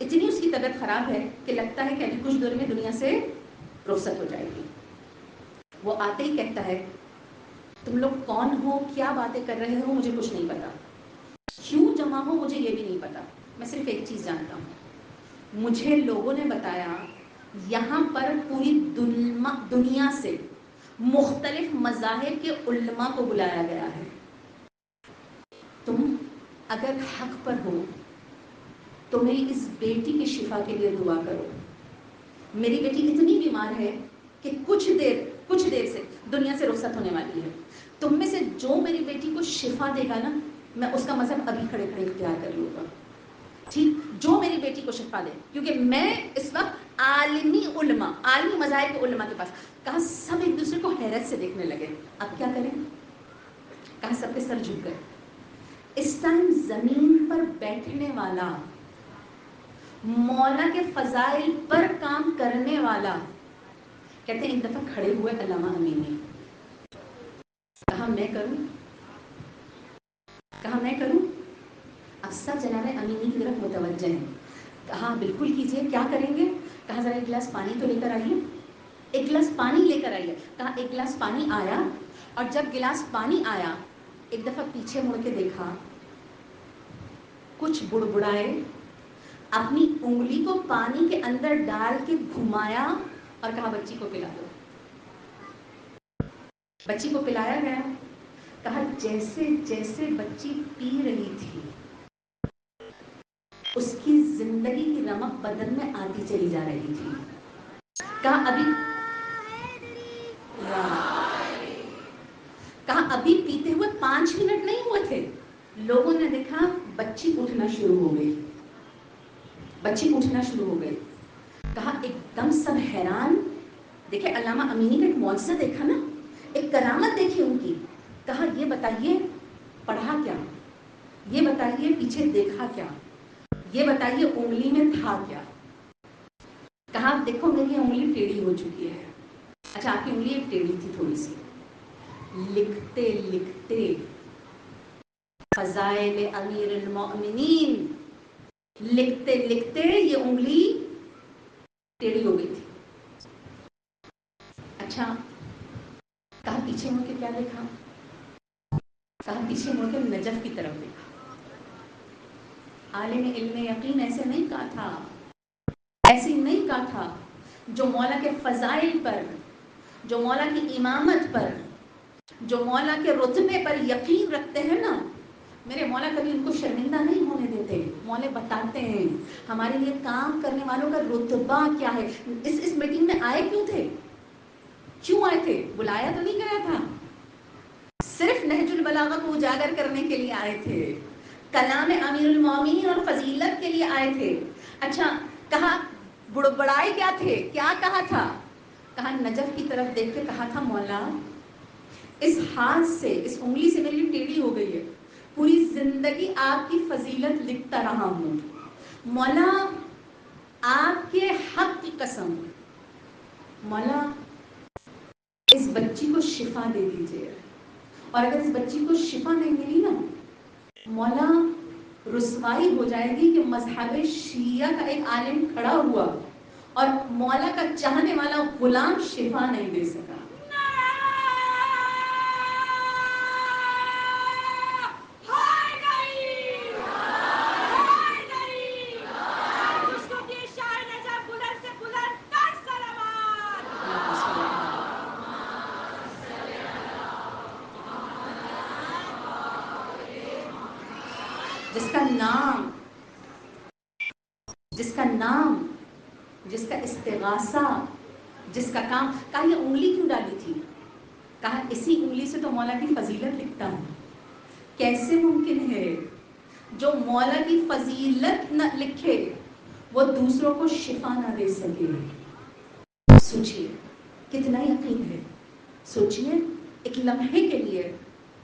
S1: اتنی اس کی طبیعت خراب ہے کہ لگتا ہے کہ ابھی کچھ دیر میں دنیا سے رخصت ہو جائے گی. وہ آتے ہی کہتا ہے تم لوگ کون ہو، کیا باتیں کر رہے ہو، مجھے کچھ نہیں پتا، کیوں جمع ہو مجھے یہ بھی نہیں پتا. میں صرف ایک چیز جانتا ہوں، مجھے لوگوں نے بتایا یہاں پر پوری دنیا سے مختلف مذاہب کے علماء کو بلایا گیا ہے. تم اگر حق پر ہو تو میری اس بیٹی کی شفا کے لیے دعا کرو. میری بیٹی اتنی بیمار ہے کہ کچھ دیر سے دنیا سے رخصت ہونے والی ہے. تم میں سے جو میری بیٹی کو شفا دے گا نا، میں اس کا مذہب ابھی کھڑے کھڑے اختیار کر لوں گا. ٹھیک، جو میری بیٹی کو شفا دے، کیونکہ میں اس وقت عالمی مذاہب کے علماء کے پاس. کہا سب ایک دوسرے کو حیرت سے دیکھنے لگے. اب کیا کریں؟ کہا سب کے سر جھک گئے. اس ٹائم زمین پر بیٹھنے والا، مولا کے فضائل پر کام کرنے والا، کہتے ہیں ایک دفعہ کھڑے ہوئے علامہ امینی، کہا میں کروں، کہا میں کروں. اب سب جناب امینی کی طرف متوجہ ہیں. کہا بالکل کیجئے، کیا کریں گے؟ کہا ذرا ایک گلاس پانی تو لے کر آئیے، ایک گلاس پانی لے کر آئیے. کہا ایک گلاس پانی آیا، اور جب گلاس پانی آیا ایک دفعہ پیچھے مڑ کے دیکھا، کچھ بڑبڑائے، اپنی انگلی کو پانی کے اندر ڈال کے گھمایا اور کہا بچی کو پلا دو. بچی کو پلایا گیا. کہا جیسے جیسے بچی پی رہی تھی اس کی زندگی کی رمق بدن میں آتی چلی جا رہی تھی. کہا ابھی پیتے ہوئے 5 منٹ نہیں ہوئے تھے، لوگوں نے دیکھا بچی اٹھنا شروع ہو گئی، بچی اٹھنا شروع ہو گئی. کہا ایک دم سب حیران. دیکھیں علامہ امینی کا ایک معجزہ دیکھا نا، ایک کرامت دیکھی ان کی. کہا یہ بتائیے پڑھا کیا، یہ بتائیے پیچھے دیکھا کیا، یہ بتائیے انگلی میں تھا کیا. کہا دیکھو میری انگلی ٹیڑھی ہو چکی ہے. اچھا آپ کی انگلی ایک ٹیڑھی تھی تھوڑی سی. لکھتے لکھتے فضائل امیر المؤمنین، لکھتے لکھتے یہ انگلی ٹیڑھی ہو گئی تھی. اچھا کہا پیچھے مڑ کے کیا دیکھا؟ کہا پیچھے مڑ کے نجف کی طرف دیکھا. عالم علم یقین ایسے نہیں کہا تھا، ایسی نہیں کہا تھا. جو مولا کے فضائل پر، جو مولا کی امامت پر، جو مولا کے رتبے پر یقین رکھتے ہیں نا، میرے مولا کبھی ان کو شرمندہ نہیں ہونے دیتے. مولا بتاتے ہیں ہمارے لیے کام کرنے والوں کا رتبہ کیا ہے. اس میٹنگ میں آئے کیوں تھے؟ کیوں آئے تھے؟ بلایا تو نہیں گیا تھا، صرف نہج البلاغہ کو اجاگر کرنے کے لیے آئے تھے، کلام امیر المومنین اور فضیلت کے لیے آئے تھے. اچھا کہا بڑبڑائے کیا تھے؟ کیا کہا تھا؟ کہا نجف کی طرف دیکھ کے کہا تھا مولا اس ہاتھ سے، اس انگلی سے میری ٹیڑھی ہو گئی ہے، پوری زندگی آپ کی فضیلت لکھتا رہا ہوں. مولا آپ کے حق کی قسم، مولا اس بچی کو شفا دے دیجیے، اور اگر اس بچی کو شفا نہیں ملی نا مولا رسوائی ہو جائے گی کہ مذہب شیعہ کا ایک عالم کھڑا ہوا اور مولا کا چاہنے والا غلام شفا نہیں دے سکا. جس کا نام، جس کا استغاثہ، جس کا کام. کہا یہ انگلی کیوں ڈالی تھی؟ کہا اسی انگلی سے تو مولا کی فضیلت لکھتا ہوں. کیسے ممکن ہے جو مولا کی فضیلت نہ لکھے وہ دوسروں کو شفا نہ دے سکے؟ سوچئے کتنا یقین ہے. سوچئے ایک لمحے کے لیے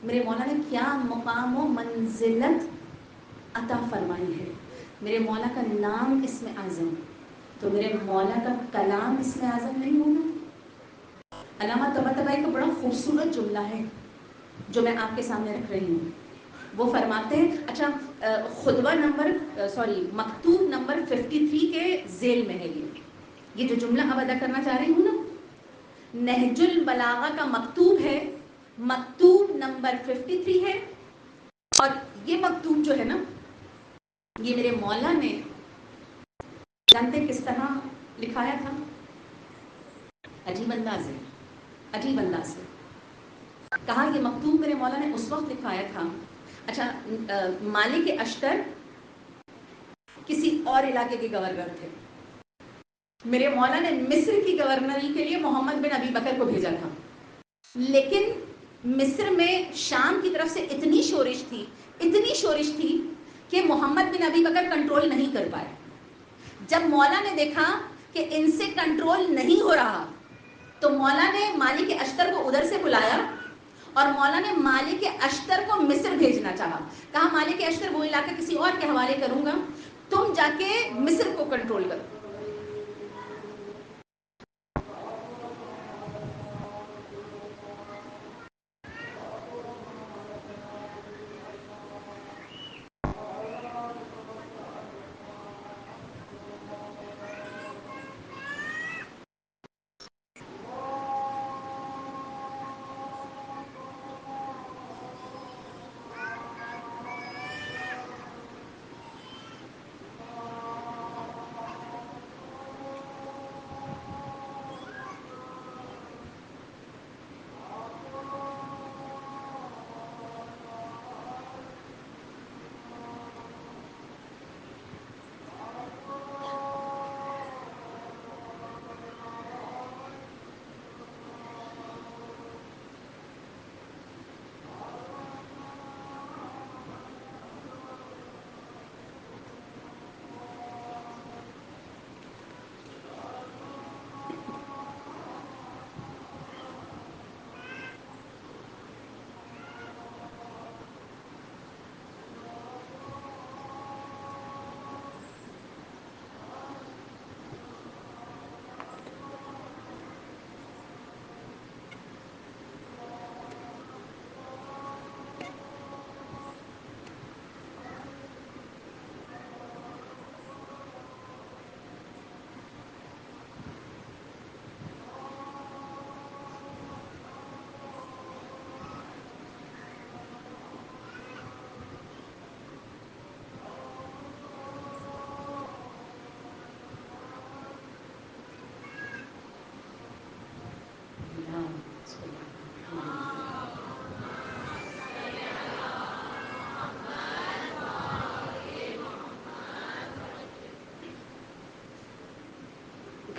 S1: میرے مولا نے کیا مقام و منزلت عطا فرمائی ہے. میرے مولا کا نام اسم اعظم، تو میرے مولا کا کلام اسم اعظم نہیں ہوگا؟ علامہ طباطبائی کا بڑا خوبصورت جملہ ہے جو میں آپ کے سامنے رکھ رہی ہوں. وہ فرماتے ہیں، اچھا خطبہ مکتوب نمبر 53 کے ذیل میں ہے یہ جو جملہ اب ادا کرنا چاہ رہی ہوں نا، نہج البلاغہ کا مکتوب ہے، مکتوب نمبر 53 ہے. اور یہ مکتوب جو ہے نا یہ میرے مولا نے جانتے کس طرح لکھایا تھا؟ عجیب انداز ہے، عجیب انداز ہے. کہا یہ مکتوب میرے مولا نے اس وقت لکھایا تھا. اچھا مالک اشتر کسی اور علاقے کے گورنر تھے. میرے مولا نے مصر کی گورنری کے لیے محمد بن ابی بکر کو بھیجا تھا، لیکن مصر میں شام کی طرف سے اتنی شورش تھی کہ محمد بن ابی بکر کنٹرول نہیں کر پائے. جب مولا نے دیکھا کہ ان سے کنٹرول نہیں ہو رہا تو مولا نے مالک اشتر کو ادھر سے بلایا اور مولا نے مالک اشتر کو مصر بھیجنا چاہا. کہا مالک اشتر وہ علاقہ کسی اور کے حوالے کروں گا, تم جا کے مصر کو کنٹرول کرو.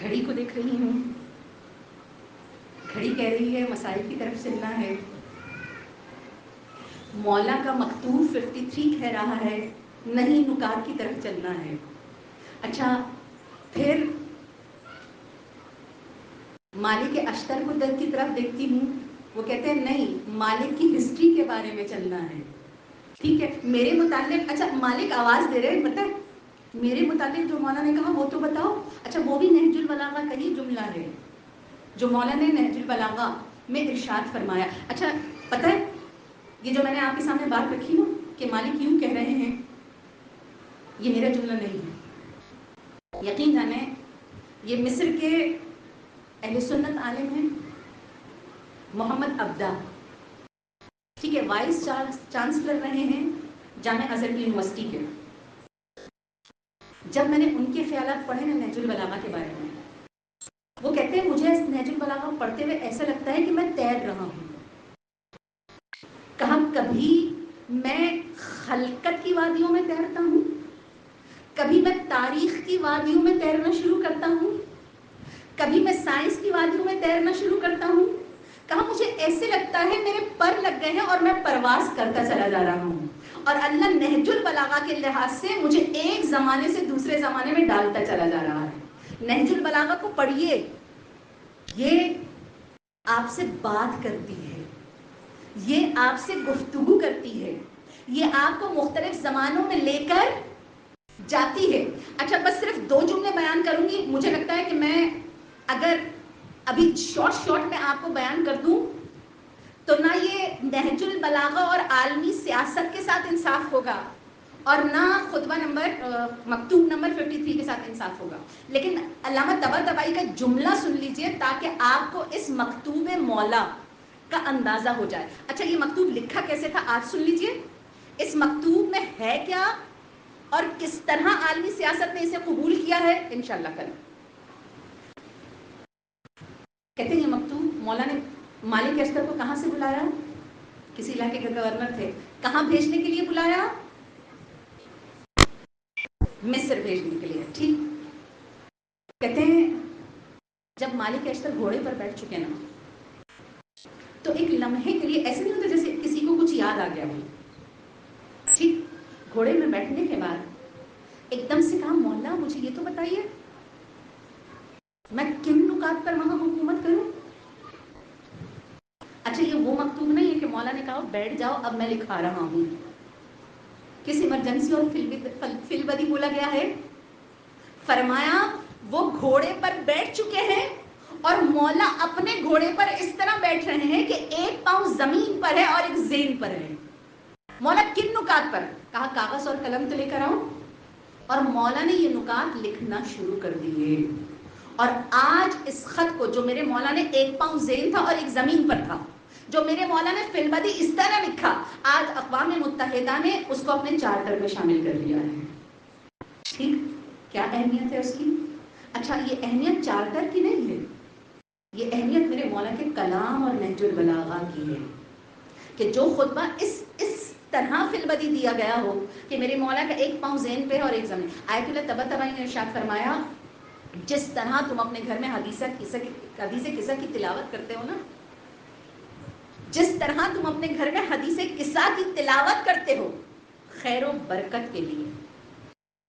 S1: گھڑی کو دیکھ رہی ہوں, گھڑی کہہ رہی ہے مسائل کی طرف چلنا ہے. مولا کا مکتوب 53 کہہ رہا ہے نہیں نکات کی طرف چلنا ہے. اچھا پھر مالک اشتر کو در کی طرف دیکھتی ہوں, وہ کہتے ہیں نہیں مالک کی ہسٹری کے بارے میں چلنا ہے. ٹھیک ہے میرے متعلق, اچھا مالک آواز دے رہے ہیں پتہ ہے میرے متعلق جو مولا نے کہا وہ تو بتاؤ. اچھا وہ بھی نہج البلاغہ کا ہی جملہ ہے جو مولا نے نہج البلاغہ میں ارشاد فرمایا. اچھا پتہ ہے یہ جو میں نے آپ کے سامنے بات رکھی نا کہ مالک یوں کہہ رہے ہیں, یہ میرا جملہ نہیں ہے. یقین جانیں یہ مصر کے اہل سنت عالم ہیں محمد ابدا, ٹھیک ہے, وائس چانسلر رہے ہیں جامعہ ازہر کی یونیورسٹی کے. جب میں نے ان کے خیالات پڑھے نا نہج البلاغہ کے بارے میں, وہ کہتے ہیں مجھے نہج البلاغہ پڑھتے ہوئے ایسا لگتا ہے کہ میں تیر رہا ہوں. کہاں کبھی میں خلقت کی وادیوں میں تیرتا ہوں, کبھی میں تاریخ کی وادیوں میں تیرنا شروع کرتا ہوں, کبھی میں سائنس کی وادیوں میں تیرنا شروع کرتا ہوں. کہاں مجھے ایسے لگتا ہے میرے پر لگ گئے ہیں اور میں پرواز کرتا چلا جا رہا ہوں, اور اللہ نہج البلاغہ کے لحاظ سے مجھے ایک زمانے سے دوسرے زمانے میں ڈالتا چلا جا رہا ہے. نہج البلاغہ کو پڑھیے, یہ آپ سے بات کرتی ہے, یہ آپ سے گفتگو کرتی ہے, یہ آپ کو مختلف زمانوں میں لے کر جاتی ہے. اچھا بس صرف 2 جملے بیان کروں گی, مجھے لگتا ہے کہ میں اگر ابھی شارٹ میں آپ کو بیان کر دوں تو نہ یہ نہج البلاغہ اور عالمی سیاست کے ساتھ انصاف ہوگا اور نہ خطبہ مکتوب نمبر 53 کے ساتھ انصاف ہوگا. لیکن علامہ طباطبائی کا جملہ سن لیجئے تاکہ آپ کو اس مکتوب مولا کا اندازہ ہو جائے. اچھا یہ مکتوب لکھا کیسے تھا آج سن لیجئے, اس مکتوب میں ہے کیا اور کس طرح عالمی سیاست نے اسے قبول کیا ہے انشاءاللہ کل. کہتے ہیں یہ مکتوب مولا نے مالک اشتر کو کہاں سے بلایا, کسی علاقے کے گورنر تھے, کہاں بھیجنے کے لیے بلایا, مصر بھیجنے کے لیے. ٹھیک, کہتے ہیں جب مالک اشتر گھوڑے پر بیٹھ چکے نا تو ایک لمحے کے لیے ایسے نہیں ہوتا جیسے کسی کو کچھ یاد آ گیا ہو. ٹھیک, گھوڑے میں بیٹھنے کے بعد ایک دم سے کہا مولا مجھے یہ تو بتائیے میں کن نکات پر وہاں حکومت کروں. اچھا یہ وہ مکتوب نہیں ہے کہ مولا نے کہا بیٹھ جاؤ اب میں لکھا رہا ہوں. کس ایمرجنسی اور فل بدی بولا گیا ہے؟ فرمایا وہ گھوڑے پر بیٹھ چکے ہیں اور مولا اپنے گھوڑے پر اس طرح بیٹھ رہے ہیں کہ ایک پاؤں زمین پر ہے اور ایک زین پر ہے. مولا کن نکات پر؟ کہا کاغذ اور قلم تو لے کر آؤ. اور مولا نے یہ نکات لکھنا شروع کر دیے. اور آج اس خط کو جو میرے مولا نے ایک پاؤں زین تھا اور ایک زمین پر تھا، جو میرے مولا نے فی البدی اس طرح لکھا، آج اقوام متحدہ نے اس کو اپنے چارٹر میں شامل کر لیا ہے. ٹھیک، کیا اہمیت ہے اس کی؟ اچھا، یہ اہمیت چارٹر کی نہیں ہے، یہ اہمیت میرے مولا کے کلام اور نہج البلاغہ کی ہے کہ جو خطبہ اس طرح فی البدی دیا گیا ہو کہ میرے مولا کا ایک پاؤں زین پہ اور ایک زمین. آیت اللہ طباطبائی نے ارشاد فرمایا جس طرح تم اپنے گھر میں حدیث قصہ کی تلاوت کرتے ہو نا، جس طرح تم اپنے گھر میں حدیث قصہ کی تلاوت کرتے ہو خیر و برکت کے لیے،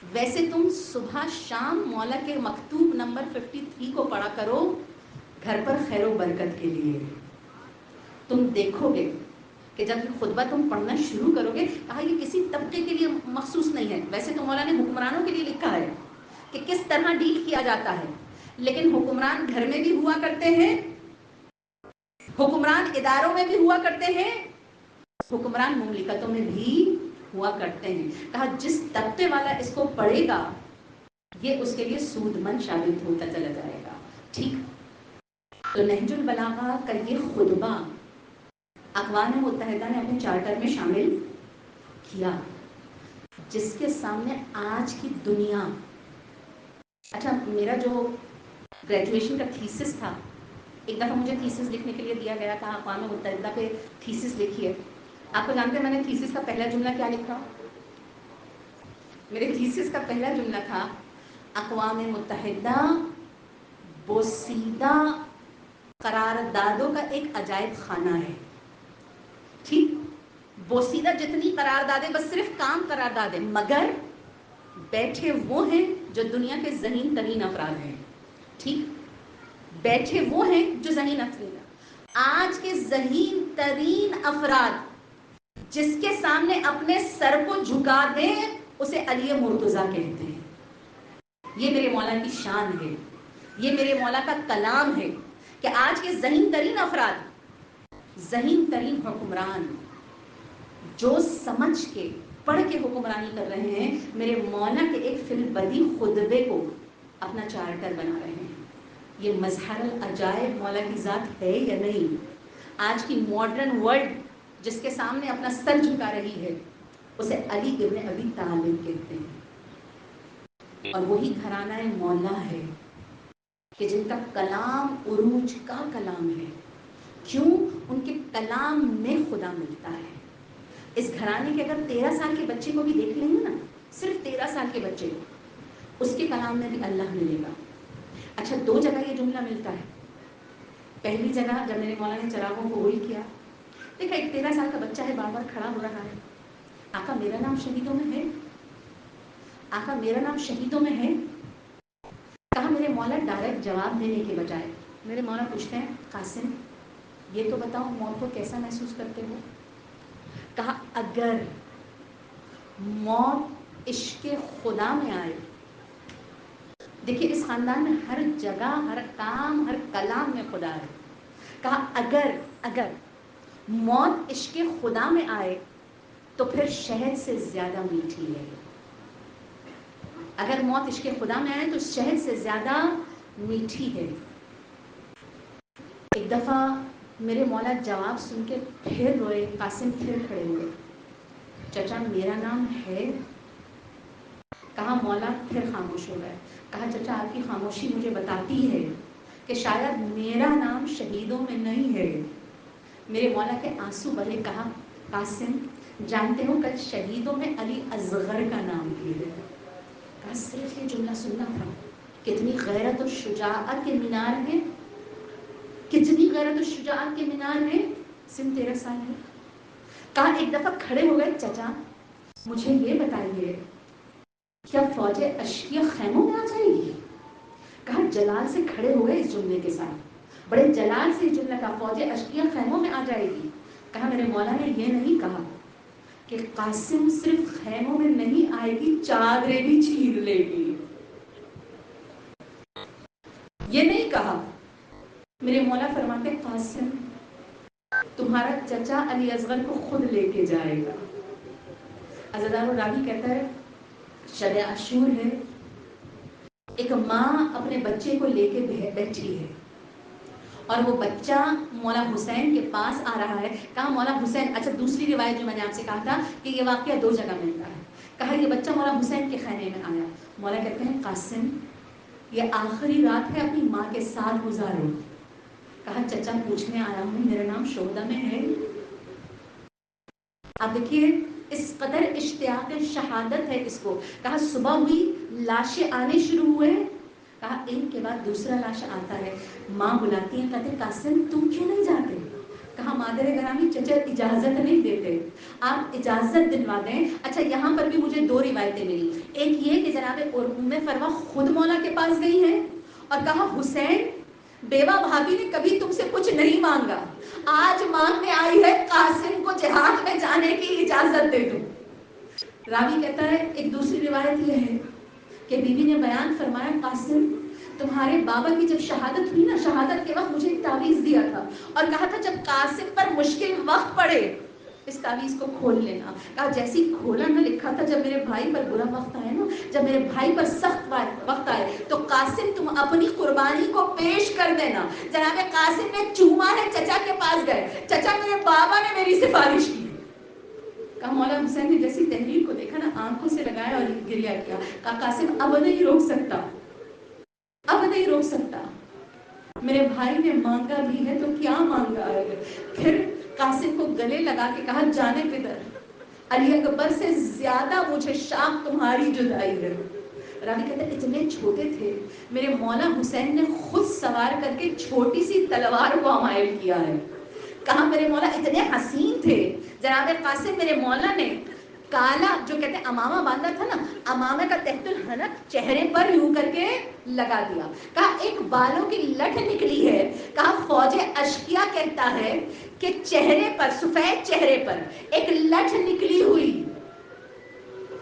S1: ویسے تم صبح شام مولا کے مکتوب نمبر 53 کو پڑھا کرو گھر پر خیر و برکت کے لیے. تم دیکھو گے کہ جب یہ خطبہ تم پڑھنا شروع کرو گے، کہا یہ کسی طبقے کے لیے مخصوص نہیں ہے، ویسے تو مولا نے حکمرانوں کے لیے لکھا ہے کہ کس طرح ڈیل کیا جاتا ہے، لیکن حکمران گھر میں بھی ہوا کرتے ہیں، حکمران اداروں میں بھی ہوا کرتے ہیں، حکمران مملکتوں میں بھی ہوا کرتے ہیں. کہا جس طبقے والا اس کو پڑھے گا یہ اس کے لیے سود مند ثابت ہوتا چلا جائے گا. ٹھیک، تو نہج البلاغہ کا یہ خطبہ اقوام متحدہ نے اپنے چارٹر میں شامل کیا، جس کے سامنے آج کی دنیا. اچھا، میرا جو گریجویشن کا تھیسس تھا، ایک دفعہ مجھے تھیسس لکھنے کے لیے دیا گیا تھا اقوام متحدہ پہ تھیسس لکھیے. آپ کو جانتے ہیں میں نے تھیسس کا پہلا جملہ کیا لکھا؟ میرے تھیسس کا پہلا جملہ تھا اقوام متحدہ بوسیدہ قراردادوں کا ایک عجائب خانہ ہے. ٹھیک، بوسیدہ جتنی قراردادیں بس صرف کام قراردادیں، مگر بیٹھے وہ ہیں جو دنیا کے ذہین ترین افراد ہیں. ٹھیک، بیٹھے وہ ہیں جو ذہین افراد، آج کے ذہین ترین افراد جس کے سامنے اپنے سر کو جھکا دیں اسے علی مرتضیٰ کہتے ہیں. یہ میرے مولا کی شان ہے، یہ میرے مولا کا کلام ہے کہ آج کے ذہین ترین افراد، ذہین ترین حکمران جو سمجھ کے پڑھ کے حکمرانی کر رہے ہیں، میرے مولا کے ایک فی البدی خطبے کو اپنا چارٹر بنا رہے ہیں. یہ مظہر العجائب مولا کی ذات ہے یا نہیں؟ آج کی ماڈرن ورلڈ جس کے سامنے اپنا سر جھکا رہی ہے اسے علی ابن ابی طالب کہتے ہیں، اور وہی گھرانہ مولا ہے کہ جن کا کلام عروج کا کلام ہے. کیوں؟ ان کے کلام میں خدا ملتا ہے. اس گھرانے کے اگر 13 سال کے بچے کو بھی دیکھ لیں گے نا، صرف 13 سال کے بچے کو، اس کے کلام میں بھی اللہ ملے گا. اچھا، 2 جگہ یہ جملہ ملتا ہے. پہلی جگہ جب میرے مولا نے چراغوں کو ہوئی کیا، دیکھا ایک 13 سال کا بچہ ہے بار بار کھڑا ہو رہا ہے، آقا میرا نام شہیدوں میں ہے، آقا میرا نام شہیدوں میں ہے. کہا میرے مولا ڈائریکٹ جواب دینے کے بجائے میرے مولا پوچھتے ہیں قاسم یہ تو بتاؤ موت کو کیسا محسوس کرتے ہو؟ کہا اگر موت عشق خدا میں آئے، دیکھیے اس خاندان میں ہر جگہ ہر کام ہر کلام میں خدا ہے. کہا اگر موت عشق خدا میں آئے تو پھر شہد سے زیادہ میٹھی ہے. اگر موت عشق خدا میں آئے تو شہد سے زیادہ میٹھی ہے. ایک دفعہ میرے مولا جواب سن کے پھر روئے. قاسم پھر کھڑے ہوئے. چچا میرا نام ہے؟ کہا مولا پھر خاموش ہو گئے. کہا چچا آپ کی خاموشی مجھے بتاتی ہے کہ شاید میرا نام شہیدوں میں نہیں ہے. میرے مولا کے آنسو بہے. کہا قاسم جانتے ہو کل شہیدوں میں علی اصغر کا نام بھی ہے. کہا صرف یہ جملہ سننا تھا. کتنی غیرت و شجاعت کے مینار ہیں، کتنی غیرت و شجاعت کے مینار ہیں. سن 13 سال ہے. کہا ایک دفعہ کھڑے ہو گئے چچا مجھے یہ بتائیے کیا فوج اشکیہ خیموں میں آ جائے گی؟ کہا جلال سے کھڑے ہو گئے اس جملے کے ساتھ، بڑے جلال سے اس جملے کا فوج اشکیہ خیموں میں آ جائے گی. کہا میرے مولا نے یہ نہیں کہا کہ قاسم صرف خیموں میں نہیں آئے گی، چادریں بھی چھین لے گی. یہ نہیں کہا. میرے مولا فرماتے قاسم تمہارا چچا علی اصغر کو خود لے کے جائے گا. عزادار راوی کہتا ہے شب عاشور ہے، ایک ماں اپنے بچے کو لے کے بیٹھی ہے اور وہ بچہ مولا حسین کے پاس آ رہا ہے. کہا مولا حسین، اچھا دوسری روایت جو میں نے آپ سے کہا تھا کہ یہ واقعہ 2 جگہ ملتا ہے. کہا یہ بچہ مولا حسین کے خیمے میں آیا. مولا کہتے ہیں قاسم یہ آخری رات ہے، اپنی ماں کے ساتھ گزارو. کہا چچا پوچھنے آیا ہوں، میرا نام شہدہ میں ہے. آپ دیکھیے اس قدر اشتیاق شہادت ہے اس کو. کہا صبح ہوئی، لاشیں آنے شروع ہوئے. کہا ایک کے بعد دوسرا لاش آتا ہے. ماں بلاتی ہے، کہتے قاسم تم کیوں نہیں جاتے؟ کہا مادر گرامی چچا اجازت نہیں دیتے، آپ اجازت دلوا دیں. اچھا یہاں پر بھی مجھے 2 روایتیں ملی. ایک یہ کہ جناب ام فروا خود مولا کے پاس گئی ہیں اور کہا حسین بیوہ بھابھی نے کبھی تم سے کچھ نہیں مانگا، آج مانگنے آئی ہے قاسم کو جہاد میں جانے کی اجازت دے دو. راوی کہتا ہے ایک دوسری روایت یہ ہے کہ بیوی نے بیان فرمایا قاسم تمہارے بابا کی جب شہادت ہوئی نا، شہادت کے وقت مجھے ایک تعویذ دیا تھا اور کہا تھا جب قاسم پر مشکل وقت پڑے اس تعویذ کو کھول لینا. کہا جیسی کھولا نہ، لکھا تھا جب میرے بھائی پر برا وقت آئے نا، جب میرے بھائی پر سخت وقت آئے تو قاسم تم اپنی قربانی کو پیش کر دینا. جناب قاسم نے چوما ہے، چچا کے پاس گئے، چچا میرے بابا نے میری سفارش کی. کہا مولا حسین نے جیسی تحریر کو دیکھا نا، آنکھوں سے لگایا اور گریہ کیا. کہا قاسم اب نہیں روک سکتا، اب نہیں روک سکتا. میرے بھائی نے مانگا بھی ہے تو کیا مانگا ہے. پھر قاسم کو گلے لگا کے کہا جانے پدر، علی اکبر سے زیادہ مجھے شاق تمہاری جدائی ہے. راوی کہتے ہیں اتنے چھوٹے تھے میرے مولا حسین نے خود سوار کر کے چھوٹی سی تلوار کو حمائل کیا ہے. کہا میرے مولا اتنے حسین تھے جناب قاسم، میرے مولا نے کالا جو کہتے ہیں امامہ باندھا تھا نا، امامہ کا تحت الحنک چہرے پر یوں کر کے لگا دیا. کہا ایک بالوں کی لٹ نکلی ہے. کہا فوج اشکیا کہتا ہے کہ چہرے پر، سفید چہرے پر ایک لٹ نکلی ہوئی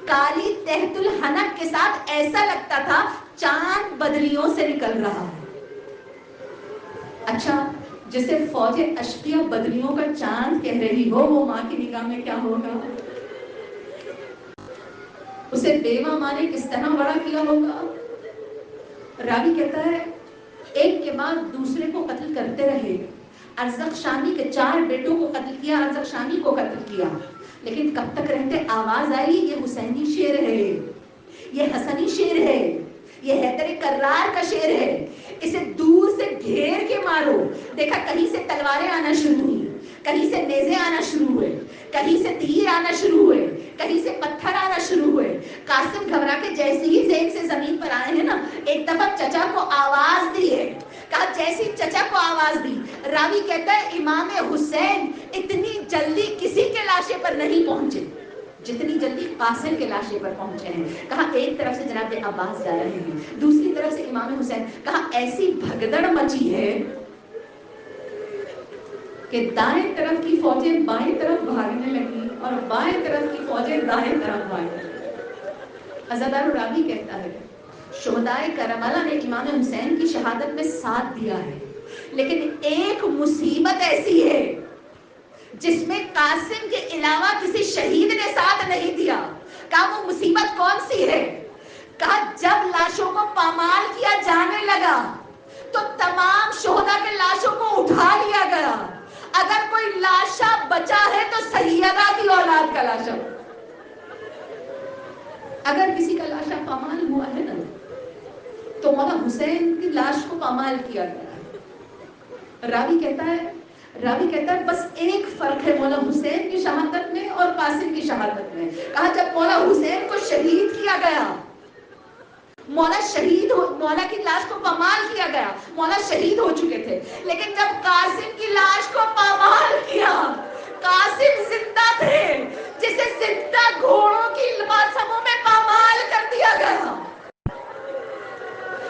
S1: کالی تحت الحنک کے ساتھ ایسا لگتا تھا چاند بدلیوں سے نکل رہا ہے. اچھا جسے فوج اشکیا بدلیوں کا چاند کہہ رہی ہو، وہ ماں کی نگاہ میں کیا ہوگا؟ اسے بیوہ ماں نے کس طرح بڑا کیا ہوگا؟ راوی کہتا ہے ایک کے بعد دوسرے کو قتل کرتے رہے. ارزق شامی کے 4 بیٹوں کو قتل کیا، ارزق شامی کو قتل کیا، لیکن کب تک رہتے آواز آئی یہ حسینی شیر ہے، یہ حسنی شیر ہے، یہ حیدر کرار کا شیر ہے، اسے دور سے گھیر کے مارو. دیکھا کہیں سے تلواریں آنا شروع ہوئی، کہیں سے نیزے آنا شروع ہوئے، کہیں سے تیر آنا شروع ہوئے، کہیں سے پتھر آنا شروع ہوئے. قاسم گھبرا کے جیسے ہی زین سے زمین پر آئے ہیں نا، ایک دفعہ چچا کو آواز دی ہے. کہا جیسی چچا کو آواز دی، راوی کہتا ہے امام حسین اتنی جلدی کسی کے لاشے پر نہیں پہنچے جتنی جلدی قاسم کے لاشے پر پہنچے ہیں. کہا ایک طرف سے جناب عباس جا رہے ہیں، دوسری طرف سے امام حسین. کہا ایسی بھگدڑ مچی ہے کہ دائیں طرف کی فوجیں بائیں طرف بھاگنے لگی اور بائیں طرف کی فوجیں دائیں طرف بھاگنے لگی. عزادار راوی کہتا ہے شہدائے کربلا نے امام حسین کی شہادت میں ساتھ دیا ہے، لیکن ایک مصیبت ایسی ہے جس میں قاسم کے علاوہ کسی شہید نے ساتھ نہیں دیا. کہا وہ مصیبت کون سی ہے؟ کہا جب لاشوں کو پامال کیا جانے لگا تو تمام شہداء کے لاشوں کو اٹھا لیا گیا. اگر کوئی لاشا بچا ہے تو سیدہ کی اولاد کا لاشا. اگر کسی کا لاشا پامال ہوا ہے نا تو مولا حسین کی لاش کو پامال کیا گیا. راوی کہتا ہے بس ایک فرق ہے مولا حسین کی شہادت میں اور قاسم کی شہادت میں. کہا جب مولا حسین کو شہید کیا گیا، مولا کی لاش کو پامال کیا گیا، مولا شہید ہو چکے تھے، لیکن جب قاسم کی لاش کو پامال کیا، قاسم زندہ تھے جسے زندہ گھوڑوں کی لباسوں میں پامال کر دیا گیا.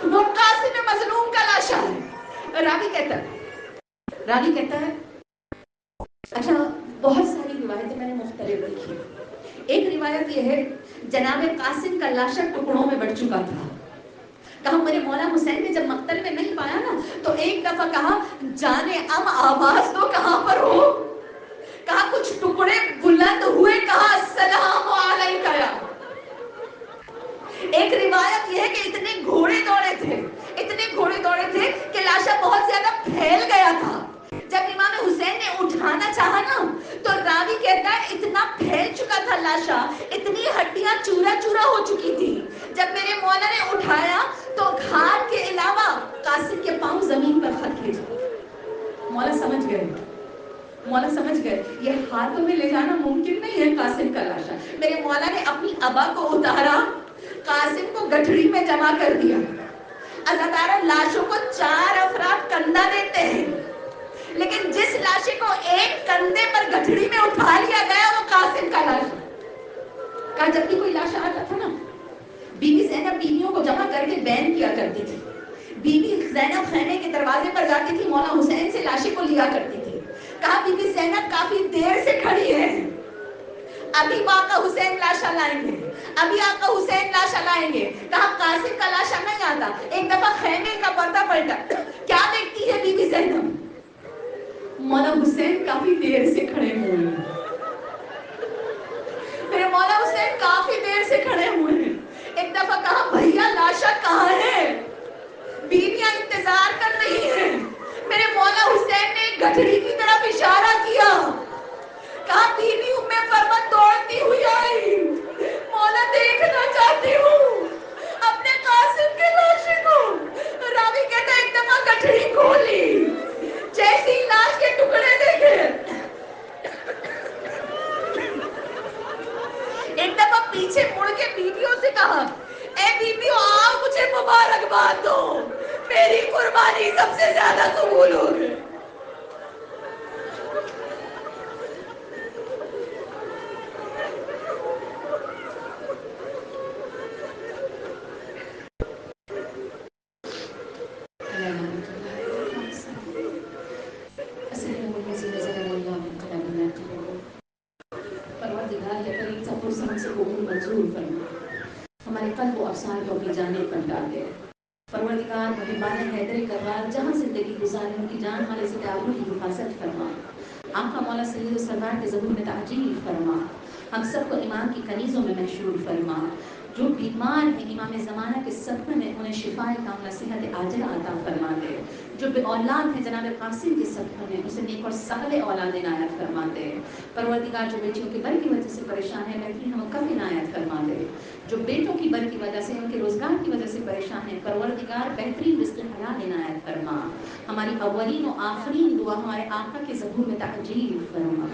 S1: وہ قاسم مظلوم کا لاشا ہے. راوی کہتا ہے اچھا بہت ساری روایتیں میں نے مختلف دیکھی. ایک روایت یہ ہے جناب قاسم کا لاشا ٹکڑوں میں بٹ چکا تھا. کہا میرے مولا حسین نے جب مقتل میں نہیں پایا نا تو ایک دفعہ کہا جانے ام آواز دو کہاں پر ہو. کہا کچھ ٹکڑے بلند ہوئے, کہا السلام علیکہ. ایک روایت یہ ہے کہ اتنے گھوڑے دوڑے تھے کہ لاشا بہت زیادہ پھیل گیا تھا. جب امام حسین نے اٹھانا چاہا نا تو راوی کہتا ہے اتنا پھیل چکا تھا لاشا, اتنی ہڈیاں چورا چورا ہو چکی تھی. جب میرے مولا نے اٹھایا تو ہاتھ کے علاوہ قاسم کے پاؤں زمین پر خط کھینچ. مولا سمجھ گئے یہ ہاتھوں میں لے جانا ممکن نہیں ہے قاسم کا لاشا. میرے مولا نے اپنی ابا کو اتارا, قاسم کو گٹھڑی میں جمع کر دیا. عزادارہ لاشوں کو 4 افراد کندھا دیتے ہیں, لیکن جس لاشے کو ایک کندھے پر گٹھڑی میں اٹھا لیا گیا وہ قاسم کا لاشا. کہا جب بھی کوئی لاشا آتا تھا نا بی بی زینب بیویوں کو جمع کر کے بیان کیا کرتی تھی. بی بی زینب خیمے کے دروازے پر جاتی تھی, مولا حسین سے لاشے کو لیا کرتی تھی. کہا بی بی زینب کافی دیر سے کھڑی ہے, ابھی آقا حسین لاشا لائیں گے, ابھی آقا حسین لاشا لائیں گے. کہا قاسم کا لاشا نہیں آتا. ایک دفعہ خیمے کا پردہ پلٹا, کیا دیکھتی ہے بی بی زینب, مولا حسین کافی دیر سے کھڑے ہوئے ہیں. میرے مولا حسین کافی دیر سے کھڑے ہوئے ہیں. ایک دفعہ کہا بھیا لاشا کہاں ہے, بیویاں انتظار کر رہی ہیں. میرے مولا حسین نے ایک گٹھڑی کی طرف اشارہ کیا. کہا بیوی ام فرمت دوڑتی ہوئی آئی, مولا دیکھنا چاہتی ہوں اپنے قاسم کے لاشے کو. راوی کہتا ہے ایک دفعہ گٹھڑی کھولی, جیسی لاش کے ٹکڑے دیکھے, ایک دفعہ پیچھے مڑ کے بیویوں سے کہا اے بیویوں آؤ مجھے مبارکباد دو, میری قربانی سب سے زیادہ قبول ہو گئی. ہمارے قلب و افسار کو اپنی جانب پر ڈال دے. پروردگار محبان حیدر کرار جہاں زندگی گزارے ان کی جان والے سے تعلق کی حفاظت فرما. آقا مولا سید و سرکار کے ظہور میں تعجیل فرما. ہم سب کو ایمان کی کنیزوں میں محشور فرما. جو بیمار ہیں امام زمانہ کے صدقے میں انہیں شفا کاملہ صحت عاجلہ عطا فرما دے. جو بے اولاد ہیں جناب قاسم کے صدقے میں اسے نیک اور صالح اولاد عنایت فرما دے. پروردگار جو بیٹیوں کے بر کی وجہ سے پریشان ہے بہترین ہم کم عنایت فرما دے. جو بیٹوں کی بر کی وجہ سے ان کے روزگار کی وجہ سے پریشان ہیں پروردگار بہترین رزق حلال عنایت فرما. ہماری اولین و آخرین دعا ہمارے آقا کے ظہور میں تعجیل فرما.